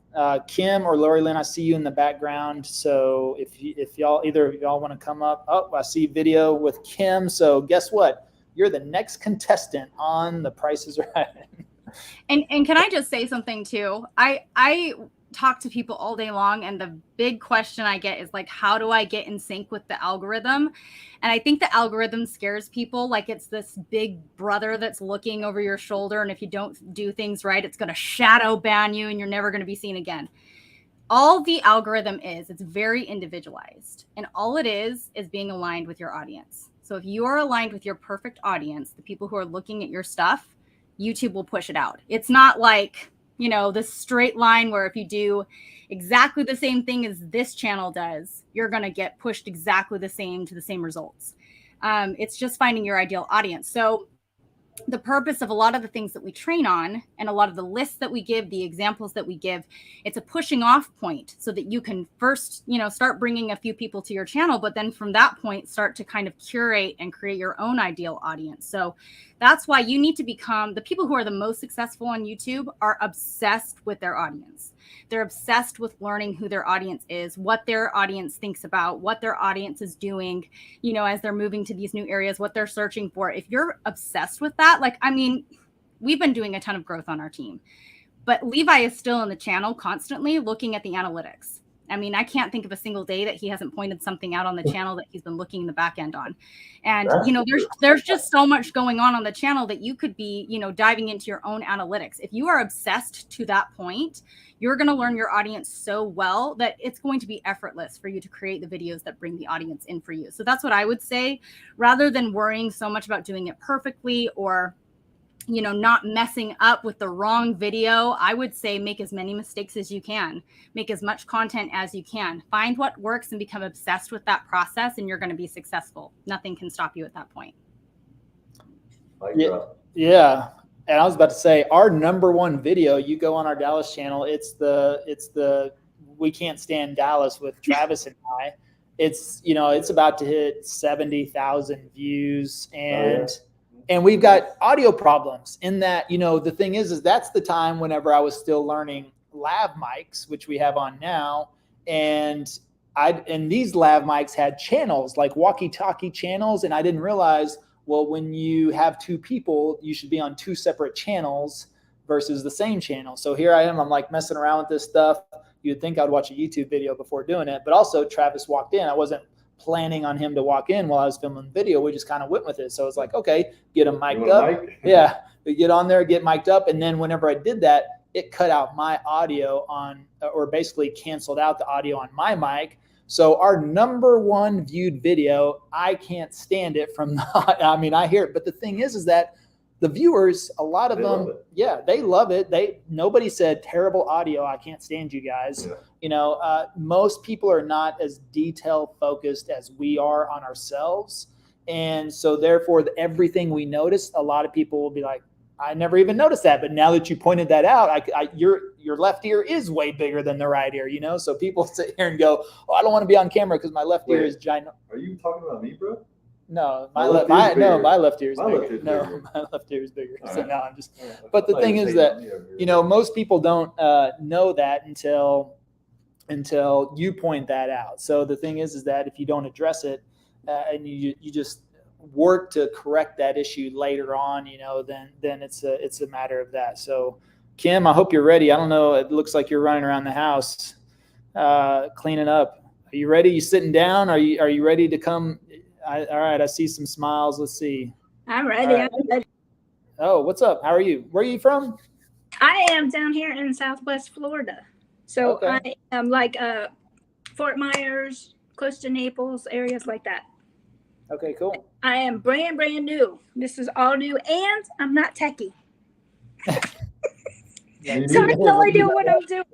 Kim or Lori Lynn, I see you in the background. So if y'all, either of y'all want to come up. Oh, I see video with Kim. So guess what? You're the next contestant on The Price is Right. And can I just say something too? I talk to people all day long, and the big question I get is like, how do I get in sync with the algorithm? And I think the algorithm scares people, like it's this big brother that's looking over your shoulder, and if you don't do things right, it's going to shadow ban you and you're never going to be seen again. All the algorithm is, it's very individualized, and all it is being aligned with your audience. So if you are aligned with your perfect audience, the people who are looking at your stuff, YouTube will push it out. It's not like, this straight line where if you do exactly the same thing as this channel does, you're going to get pushed exactly the same to the same results. It's just finding your ideal audience. So the purpose of a lot of the things that we train on and a lot of the lists that we give, the examples that we give, it's a pushing off point so that you can first, start bringing a few people to your channel, but then from that point, start to kind of curate and create your own ideal audience. So that's why you need to become the people who are the most successful on YouTube are obsessed with their audience. They're obsessed with learning who their audience is, what their audience thinks about, what their audience is doing, as they're moving to these new areas, what they're searching for. If you're obsessed with that, we've been doing a ton of growth on our team, but Levi is still in the channel constantly looking at the analytics. I can't think of a single day that he hasn't pointed something out on the channel that he's been looking in the back end on. And, there's just so much going on the channel that you could be, diving into your own analytics. If you are obsessed to that point, you're going to learn your audience so well that it's going to be effortless for you to create the videos that bring the audience in for you. So that's what I would say, rather than worrying so much about doing it perfectly or not messing up with the wrong video. I would say make as many mistakes as you can, make as much content as you can, find what works and become obsessed with that process, and you're going to be successful. Nothing can stop you at that point. Yeah. And I was about to say, our number one video, you go on our Dallas channel, it's the We Can't Stand Dallas with Travis and I. It's, it's about to hit 70,000 views, and we've got audio problems in that, the thing is that's the time whenever I was still learning lav mics, which we have on now. And these lav mics had channels, like walkie-talkie channels. And I didn't realize, well, when you have two people, you should be on two separate channels versus the same channel. So here I am, I'm like messing around with this stuff. You'd think I'd watch a YouTube video before doing it, but also Travis walked in. I wasn't planning on him to walk in while I was filming the video. We just kind of went with it. So it's like, okay, get him mic'd up. Yeah, we get on there, get mic'd up. And then whenever I did that, it cut out my audio or basically canceled out the audio on my mic. So our number one viewed video, I can't stand it from I hear it. But the thing is that the viewers, a lot of They love them, it. yeah, they love it. Nobody said terrible audio, I can't stand you guys. Yeah. You know, most people are not as detail focused as we are on ourselves. And so therefore everything we notice, a lot of people will be like, I never even noticed that. But now that you pointed that out, your left ear is way bigger than the right ear, you know? So people sit here and go, oh, I don't want to be on camera because my left ear is giant. Are you talking about me, bro? No, My my left left, ear's bigger. my left ear is My bigger. left ear's No, bigger. my left ear is bigger. All So right. now I'm just, All right. but the I thought thing you were is saying that, me over here. you know, most people don't know that until you point that out. So the thing is that if you don't address it and you just work to correct that issue later on, you know, then it's a matter of that. So Kim, I hope you're ready. I don't know. It looks like you're running around the house cleaning up. Are you ready? You sitting down? Are you ready to come? All right. I see some smiles. Let's see. I'm ready. All right. I'm ready. Oh, what's up? How are you? Where are you from? I am down here in Southwest Florida. So Okay. I am like Fort Myers, close to Naples, areas like that. Okay, cool. I am brand new. This is all new, and I'm not techie. Yeah, So I have no idea what I'm doing.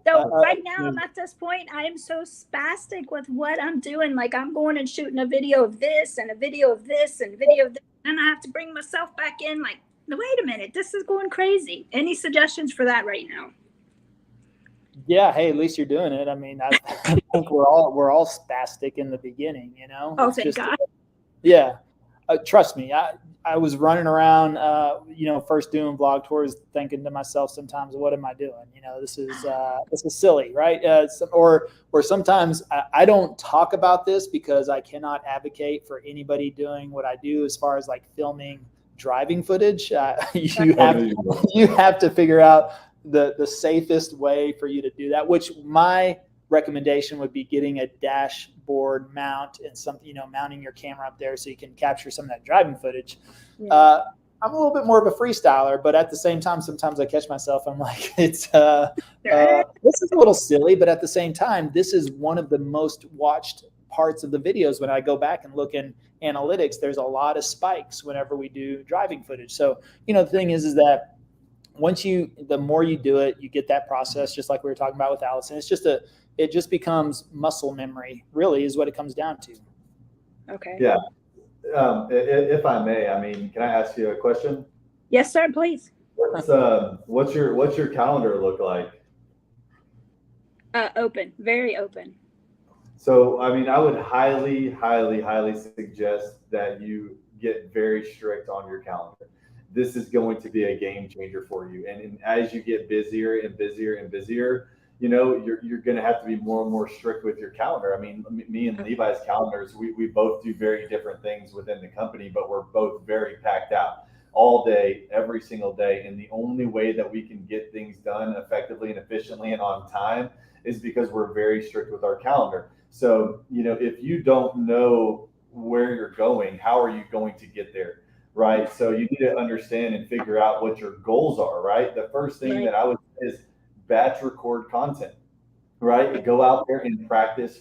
So Uh, right now I'm at this point, I am so spastic with what I'm doing. Like I'm going and shooting a video of this and a video of this and a video of this. And I have to bring myself back in like, wait a minute, this is going crazy. Any suggestions for that right now? Yeah, hey, at least you're doing it. I mean, I think we're all spastic in the beginning, you know. Oh, It's thank just, God. yeah. Trust me, I was running around, you know, first doing vlog tours, thinking to myself sometimes, what am I doing? You know, this is silly, right? Or sometimes I don't talk about this because I cannot advocate for anybody doing what I do as far as like filming driving footage. You have to figure out the safest way for you to do that, which my recommendation would be getting a dashboard mount and something, you know, mounting your camera up there so you can capture some of that driving footage. Yeah. I'm a little bit more of a freestyler, but at the same time, sometimes I catch myself. I'm like, this is a little silly, but at the same time, this is one of the most watched parts of the videos. When I go back and look in analytics, there's a lot of spikes whenever we do driving footage. So, you know, the thing is that the more you do it, you get that process, just like we were talking about with Allison. It just becomes muscle memory, really, is what it comes down to. Okay. Yeah. If I may, I mean, can I ask you a question? Yes, sir, please. What's your calendar look like? Open, very open. So, I mean, I would highly suggest that you get very strict on your calendar. This is going to be a game changer for you. And as you get busier and busier and busier, you know, you're going to have to be more and more strict with your calendar. I mean, me and Levi's calendars, we both do very different things within the company, but we're both very packed out all day, every single day. And the only way that we can get things done effectively and efficiently and on time is because we're very strict with our calendar. So, you know, if you don't know where you're going, how are you going to get there? Right. So you need to understand and figure out what your goals are. Right. The first thing that I would say is batch record content. Right. Go out there and practice.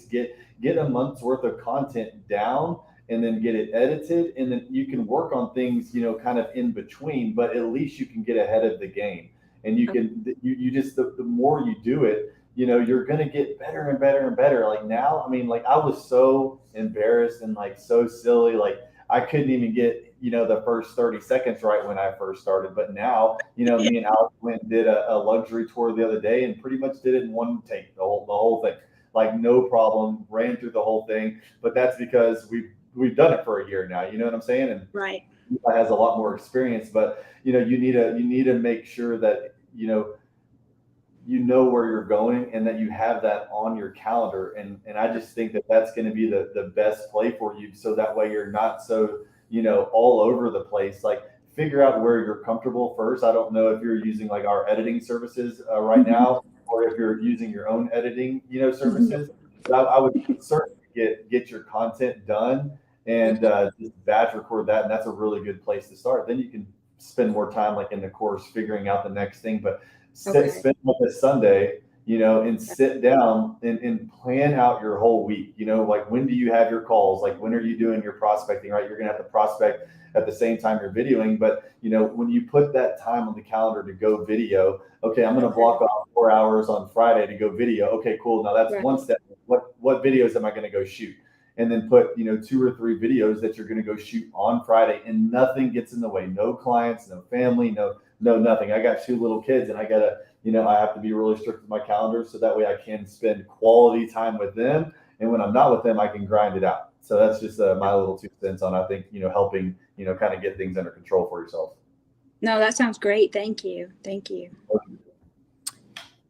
Get a month's worth of content down and then get it edited. And then you can work on things, you know, kind of in between, but at least you can get ahead of the game. And you can, you just, the more you do it, you know, you're going to get better and better and better. Like now, I mean, like I was so embarrassed and like so silly, like I couldn't even get, you know, the first 30 seconds right when I first started. But now, you know, me and Alex went and did a luxury tour the other day and pretty much did it in one take, the whole thing, like no problem, ran through the whole thing. But that's because we've done it for a year now, you know what I'm saying? And right. has a lot more experience, but you know, you need to make sure that, you know where you're going and that you have that on your calendar. And I just think that that's going to be the best play for you. So that way you're not so, you know, all over the place. Like figure out where you're comfortable first. I don't know if you're using like our editing services right now, or if you're using your own editing, you know, services. But I would certainly get your content done and just batch record that. And that's a really good place to start. Then you can spend more time like in the course figuring out the next thing. But spend like a Sunday, and sit down and plan out your whole week. Like, when do you have your calls? Like, when are you doing your prospecting, right? You're going to have to prospect at the same time you're videoing. But, when you put that time on the calendar to go video, okay, I'm going to block off 4 hours on Friday to go video. Okay, cool. Now that's one step. What videos am I going to go shoot? And then put, 2 or 3 videos that you're going to go shoot on Friday, and nothing gets in the way. No clients, no family, no nothing. I got 2 little kids, and I got to, I have to be really strict with my calendar so that way I can spend quality time with them. And when I'm not with them, I can grind it out. So that's just my little 2 cents on, I think, helping, kind of get things under control for yourself. No, that sounds great. Thank you. Thank you.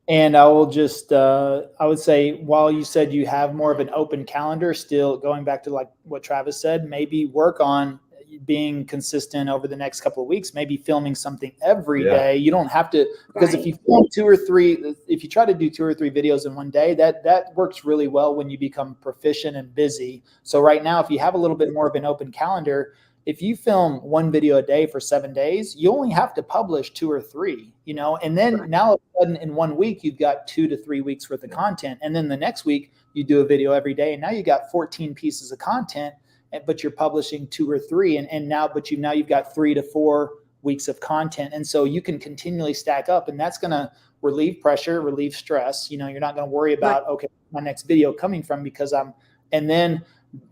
And I will just, I would say, while you said you have more of an open calendar, still going back to like what Travis said, maybe work on being consistent over the next couple of weeks, maybe filming something every day. You don't have to, because if you film 2 or 3, if you try to do 2 or 3 videos in one day, that works really well when you become proficient and busy. So right now, if you have a little bit more of an open calendar, if you film 1 video a day for 7 days, you only have to publish 2 or 3, and then now all of a sudden in 1 week, you've got 2 to 3 weeks worth of content. And then the next week you do a video every day. And now you got 14 pieces of content, but you're publishing 2 or 3. And now you've got 3 to 4 weeks of content. And so you can continually stack up, and that's going to relieve pressure, relieve stress. You're not going to worry about, okay, my next video coming from, and then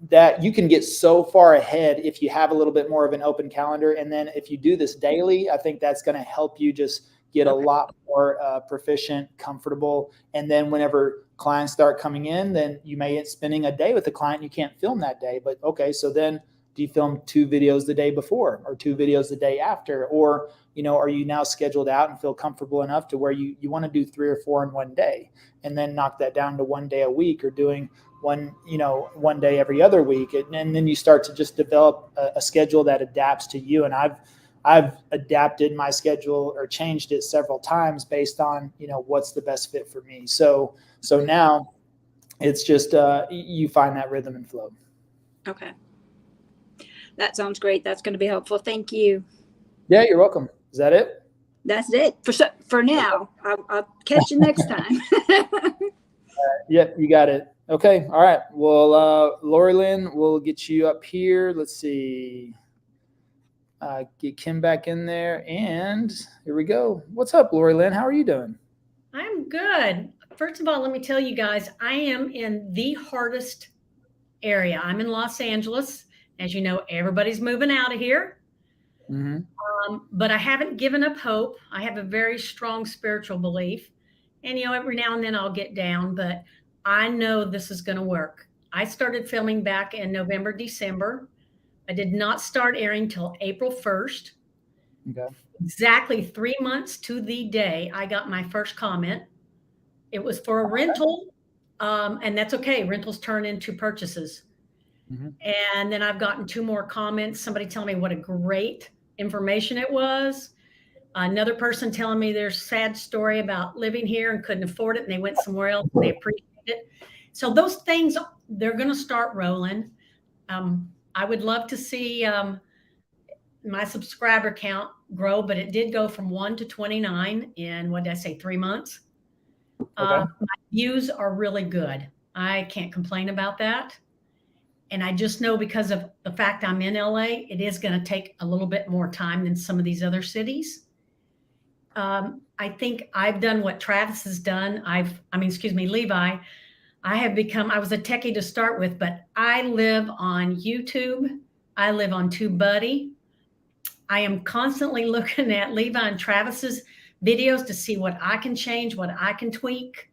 that you can get so far ahead if you have a little bit more of an open calendar. And then if you do this daily, I think that's going to help you just get a lot more proficient, comfortable. And then whenever clients start coming in, then you may end spending a day with the client. You can't film that day, but okay. So then do you film 2 videos the day before or 2 videos the day after? Or, are you now scheduled out and feel comfortable enough to where you want to do 3 or 4 in one day, and then knock that down to 1 day a week, or doing one day every other week. And then you start to just develop a schedule that adapts to you. And I've adapted my schedule or changed it several times based on, what's the best fit for me. So now it's just, you find that rhythm and flow. Okay. That sounds great. That's going to be helpful. Thank you. Yeah, you're welcome. Is that it? That's it for now. I'll catch you next time. Yep, you got it. Okay. All right. Well, Lori Lynn, we'll get you up here. Let's see. Get Kim back in there. And here we go. What's up, Lori Lynn? How are you doing? I'm good. First of all, let me tell you guys, I am in the hardest area. I'm in Los Angeles. As you know, everybody's moving out of here. Mm-hmm. But I haven't given up hope. I have a very strong spiritual belief. And, every now and then I'll get down, but I know this is going to work. I started filming back in November, December. I did not start airing till April 1st. Okay. Exactly 3 months to the day I got my first comment. It was for a rental, and that's okay. Rentals turn into purchases. Mm-hmm. And then I've gotten 2 more comments. Somebody telling me what a great information it was. Another person telling me their sad story about living here and couldn't afford it, and they went somewhere else and they appreciate it. So those things, they're going to start rolling. I would love to see my subscriber count grow, but it did go from 1 to 29 in, what did I say, 3 months. Okay. My views are really good. I can't complain about that. And I just know because of the fact I'm in LA, it is going to take a little bit more time than some of these other cities. I think I've done what Travis has done. Levi. I was a techie to start with, but I live on YouTube. I live on TubeBuddy. I am constantly looking at Levi and Travis's videos to see what I can change, what I can tweak.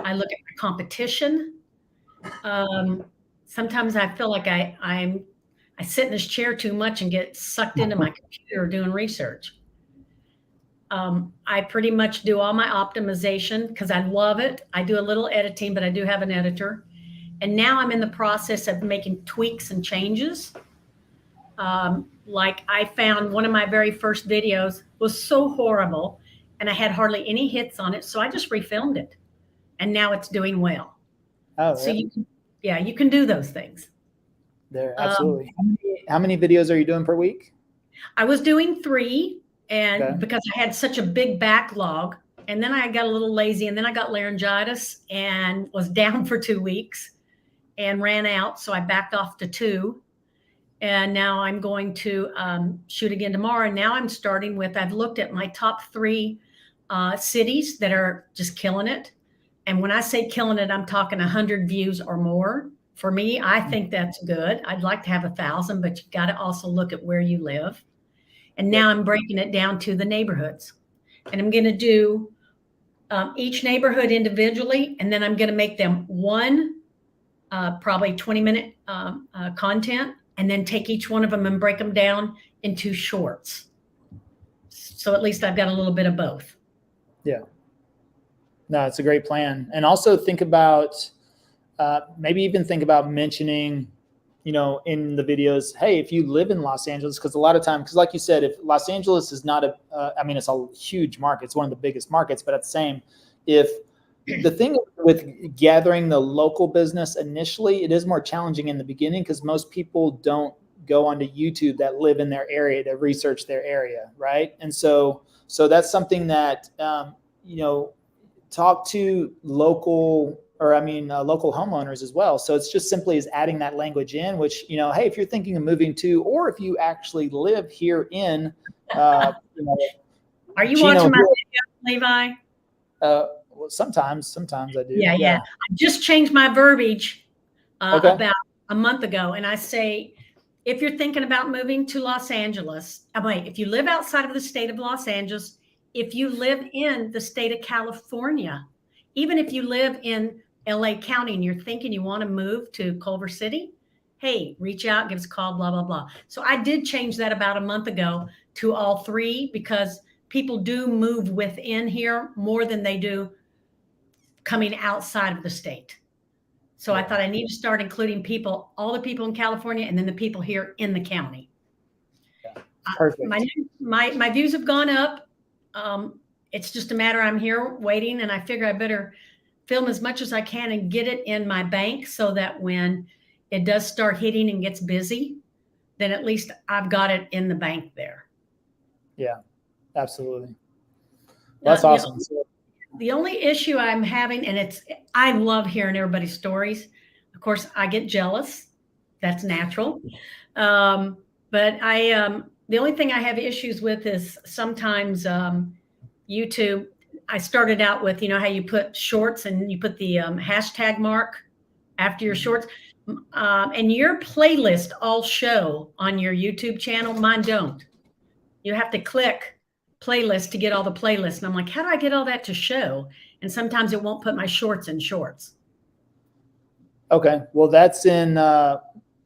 I look at my competition. Sometimes I feel like I sit in this chair too much and get sucked into my computer doing research. I pretty much do all my optimization because I love it. I do a little editing, but I do have an editor. And now I'm in the process of making tweaks and changes. Like I found one of my very first videos was so horrible and I had hardly any hits on it. So I just refilmed it and now it's doing well. Oh, so you can do those things. There, absolutely. How many videos are you doing per week? I was doing 3. And because I had such a big backlog, And then I got a little lazy, and then I got laryngitis and was down for 2 weeks and ran out. So I backed off to 2. And now I'm going to shoot again tomorrow. And now I'm starting with, I've looked at my top 3 cities that are just killing it. And when I say killing it, I'm talking 100 views or more. For me, I think that's good. I'd like to have 1,000, but you've got to also look at where you live. And now I'm breaking it down to the neighborhoods. And I'm going to do each neighborhood individually. And then I'm going to make them one, probably 20-minute content, and then take each one of them and break them down into shorts. So at least I've got a little bit of both. Yeah. No, it's a great plan. And also think about, maybe even think about mentioning, you know, in the videos, hey, if you live in Los Angeles, because a lot of times, because like you said, if Los Angeles is not I mean, it's a huge market. It's one of the biggest markets, but at the same, if the thing with gathering the local business initially, it is more challenging in the beginning because most people don't go onto YouTube that live in their area to research their area, right? And so that's something that, you know, talk to local homeowners as well. So it's just simply as adding that language in, which, you know, hey, if you're thinking of moving to, or if you actually live here in, you know, are you watching my video, Levi? Well, sometimes I do. Yeah. I just changed my verbiage Okay. about a month ago. And I say, if you're thinking about moving to Los Angeles, if you live outside of the state of Los Angeles, if you live in the state of California, even if you live in LA County and you're thinking you want to move to Culver City, hey, reach out, give us a call, blah, blah, blah. So I did change that about a month ago to all 3 because people do move within here more than they do coming outside of the state. So I thought I need to start including people, all the people in California, and then the people here in the county. Yeah. Perfect. My views have gone up. It's just a matter, I'm here waiting, and I figure I better film as much as I can and get it in my bank so that when it does start hitting and gets busy, then at least I've got it in the bank there. Yeah, absolutely. Well, that's awesome. The only issue I'm having, and I love hearing everybody's stories. Of course, I get jealous. That's natural. But the only thing I have issues with is sometimes YouTube. I started out with, you know, how you put shorts and you put the hashtag mark after your shorts. And your playlist all show on your YouTube channel. Mine don't. You have to click playlist to get all the playlists. And I'm like, how do I get all that to show? And sometimes it won't put my shorts in shorts. Okay. Well, that's in,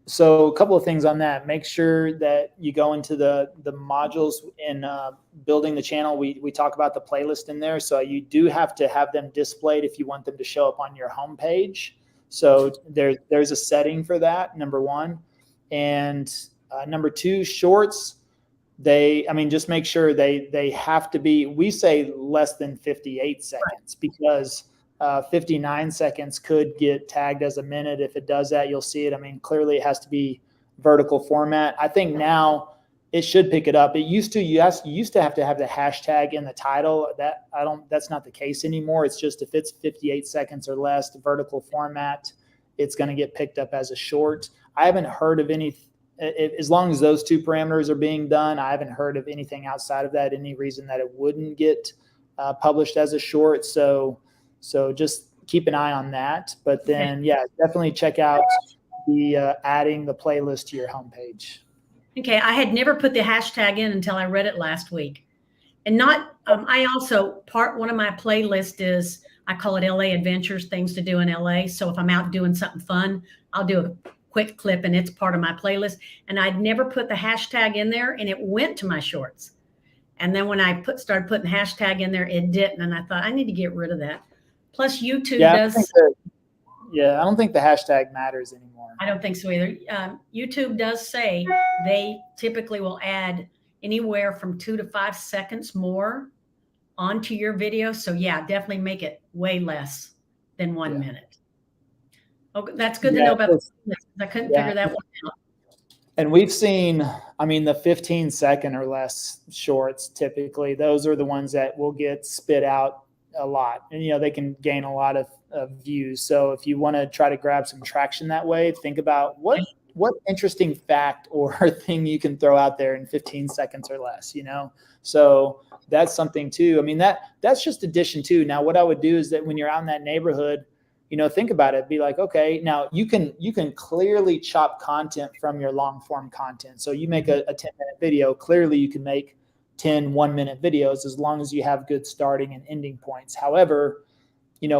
so a couple of things on that. Make sure that you go into the modules in building the channel. We talk about the playlist in there. So you do have to have them displayed if you want them to show up on your homepage. So there's a setting for that, number 1. And number 2, shorts, just make sure they have to be, we say less than 58 seconds, because 59 seconds could get tagged as a minute. If it does that, you'll see it. I mean, clearly it has to be vertical format. I think now it should pick it up. It used to, you used to have the hashtag in the title. That's not the case anymore. It's just if it's 58 seconds or less, the vertical format, it's going to get picked up as a short. I haven't heard of any, as long as those 2 parameters are being done, I haven't heard of anything outside of that, any reason that it wouldn't get published as a short. So just keep an eye on that. But then, yeah, definitely check out the adding the playlist to your homepage. Okay, I had never put the hashtag in until I read it last week. And I also, one of my playlist is, I call it LA Adventures, things to do in LA. So if I'm out doing something fun, I'll do a quick clip and it's part of my playlist. And I'd never put the hashtag in there and it went to my shorts. And then when I started putting the hashtag in there, it didn't. And I thought, I need to get rid of that. Plus YouTube does. I don't think the hashtag matters anymore. I don't think so either. YouTube does say they typically will add anywhere from 2 to 5 seconds more onto your video. So yeah, definitely make it way less than 1 minute. Okay, that's good to know about this. I couldn't figure that one out. And we've seen, the 15-second or less shorts, typically, those are the ones that will get spit out a lot, and they can gain a lot of views. So if you want to try to grab some traction that way, think about what interesting fact or thing you can throw out there in 15 seconds or less. So that's something too. I mean, that's just addition to. Now, what I would do is that when you're out in that neighborhood, think about it. Be like, okay, now you can clearly chop content from your long form content. So you make a 10-minute video. Clearly, you can make 10 1-minute videos as long as you have good starting and ending points. However,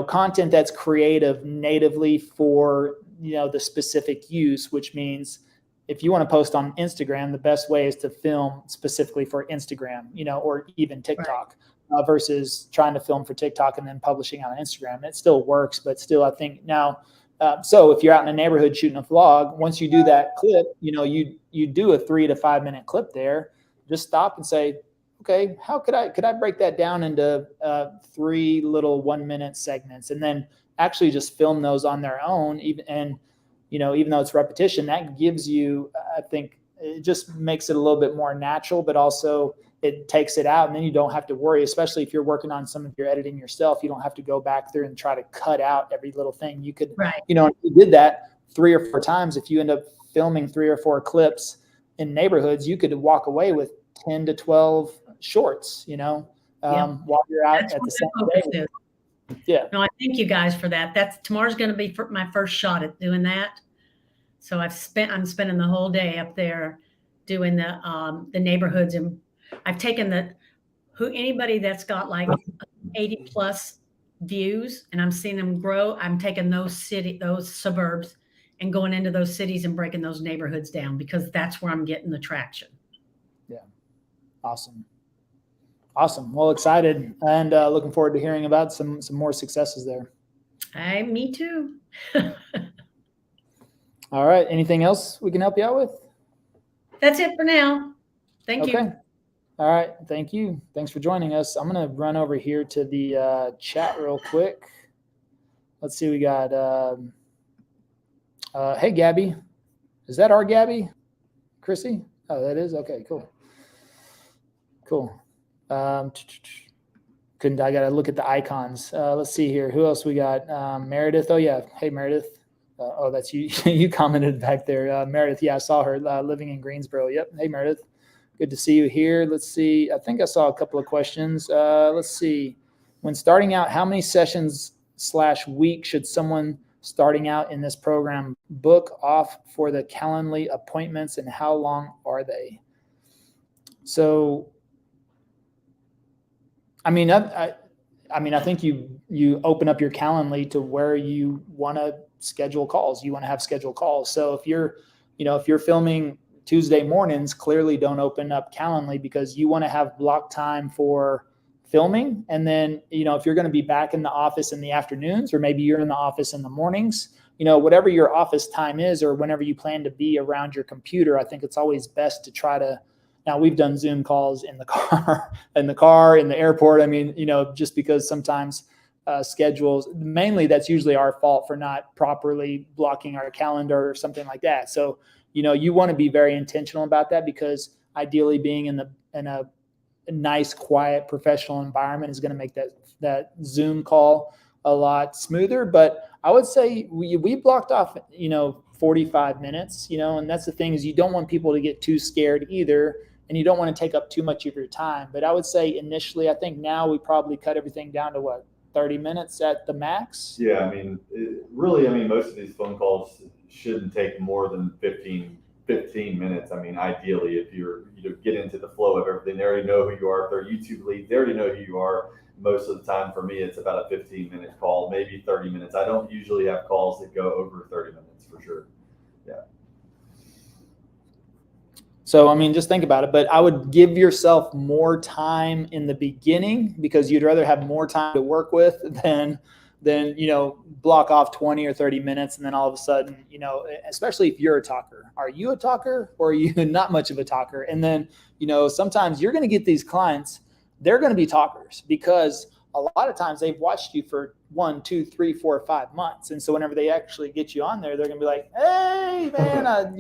content that's creative natively for the specific use, which means if you want to post on Instagram, the best way is to film specifically for Instagram, or even TikTok. Right. Versus trying to film for TikTok and then publishing on Instagram. It still works, but still, I think now, so if you're out in a neighborhood shooting a vlog, once you do that clip, you do a 3 to 5 minute clip there, just stop and say, okay, how could I break that down into 3 little 1-minute segments, and then actually just film those on their own, even though it's repetition, that gives you, I think it just makes it a little bit more natural, but also it takes it out, and then you don't have to worry, especially if you're working on some of your editing yourself. You don't have to go back through and try to cut out every little thing. You could, if you did that 3 or 4 times, if you end up filming 3 or 4 clips in neighborhoods, you could walk away with 10 to 12 shorts, while you're out at the same day. Yeah. No, I thank you guys for that. Tomorrow's going to be my first shot at doing that. So I'm spending the whole day up there doing the neighborhoods, and I've taken anybody that's got like 80 plus views, and I'm seeing them grow. I'm taking those suburbs and going into those cities and breaking those neighborhoods down, because that's where I'm getting the traction. Yeah. Awesome. Well, excited and looking forward to hearing about some more successes there. Me too. All right. Anything else we can help you out with? That's it for now. Thank you. All right. Thank you. Thanks for joining us. I'm going to run over here to the chat real quick. Let's see. We got, hey, Gabby. Is that our Gabby? Chrissy? Oh, that is? Okay, cool. I got to look at the icons. Let's see here. Who else we got? Meredith. Oh, yeah. Hey, Meredith. That's you. You commented back there. Meredith. Yeah, I saw her living in Greensboro. Yep. Hey, Meredith. Good to see you here. Let's see. I think I saw a couple of questions. Let's see. When starting out, how many sessions/week should someone starting out in this program book off for the Calendly appointments, and how long are they? So, I think you open up your Calendly to where you want to schedule calls. You want to have scheduled calls. So if you're filming Tuesday mornings, clearly don't open up Calendly, because you want to have block time for filming. And then, if you're going to be back in the office in the afternoons, or maybe you're in the office in the mornings, whatever your office time is, or whenever you plan to be around your computer, I think it's always best to try to. Now, we've done Zoom calls in the car, in the airport. Just because sometimes schedules, mainly that's usually our fault for not properly blocking our calendar or something like that. So, you want to be very intentional about that, because ideally being in a nice, quiet, professional environment is going to make that Zoom call a lot smoother. But I would say we blocked off, 45 minutes, and that's the thing, is you don't want people to get too scared either. And you don't want to take up too much of your time. But I would say initially, I think now we probably cut everything down to 30 minutes at the max? Yeah, most of these phone calls shouldn't take more than 15 minutes. Ideally, if you get into the flow of everything, they already know who you are. If they're YouTube leads, they already know who you are. Most of the time for me, it's about a 15-minute call, maybe 30 minutes. I don't usually have calls that go over 30 minutes for sure. Yeah. So, just think about it, but I would give yourself more time in the beginning, because you'd rather have more time to work with than block off 20 or 30 minutes. And then all of a sudden, especially if you're a talker, are you a talker or are you not much of a talker? And then, sometimes you're going to get these clients, they're going to be talkers, because a lot of times they've watched you for 1, 2, 3, 4, 5 months. And so whenever they actually get you on there, they're going to be like, hey man,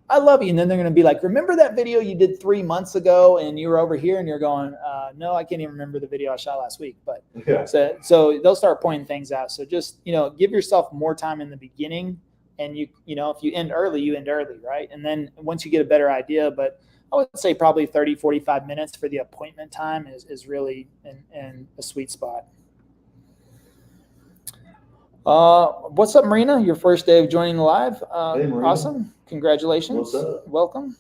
I love you. And then they're going to be like, remember that video you did 3 months ago and you were over here, and you're going, no, I can't even remember the video I shot last week. But Yeah. so they'll start pointing things out. So just, give yourself more time in the beginning, and if you end early, you end early. Right. And then once you get a better idea, but I would say probably 30, 45 minutes for the appointment time is really in a sweet spot. What's up, Marina? Your first day of joining the live. Hey, Marina. Awesome. Congratulations. What's up? Welcome.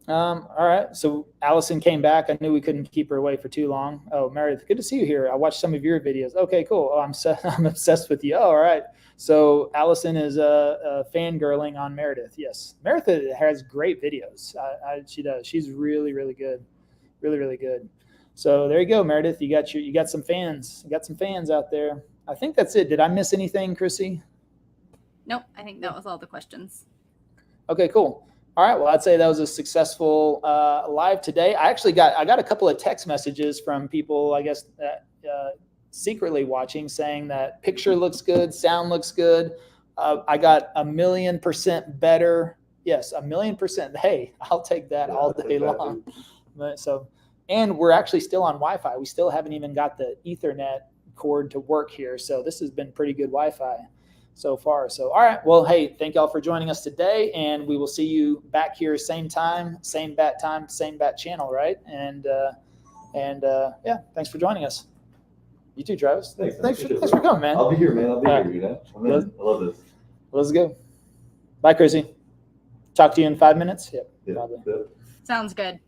All right. So Allison came back. I knew we couldn't keep her away for too long. Oh, Meredith, good to see you here. I watched some of your videos. Okay, cool. Oh, I'm obsessed with you. Oh, all right. So Allison is fangirling on Meredith. Yes. Meredith has great videos. She does. She's really, really good. Really, really good. So there you go, Meredith. You got some fans. You got some fans out there. I think that's it. Did I miss anything, Chrissy? Nope, I think that was all the questions. Okay, cool. All right. Well, I'd say that was a successful live today. I got a couple of text messages from people, I guess, secretly watching, saying that picture looks good, sound looks good. I got 1,000,000% better. Yes, 1,000,000%. Hey, I'll take that all day long. And we're actually still on Wi-Fi. We still haven't even got the Ethernet cord to work here. So this has been pretty good Wi-Fi so far. So, all right. Well, hey, thank y'all for joining us today, and we will see you back here same time, same bat channel, right? And yeah, thanks for joining us. You too, Travis. Thanks for coming, man. I'll be here, man. I'll be All here. right. You know, I love this. Let's go. Bye, Chrissy. Talk to you in 5 minutes. Yep. Yeah. Probably. Yeah. Sounds good.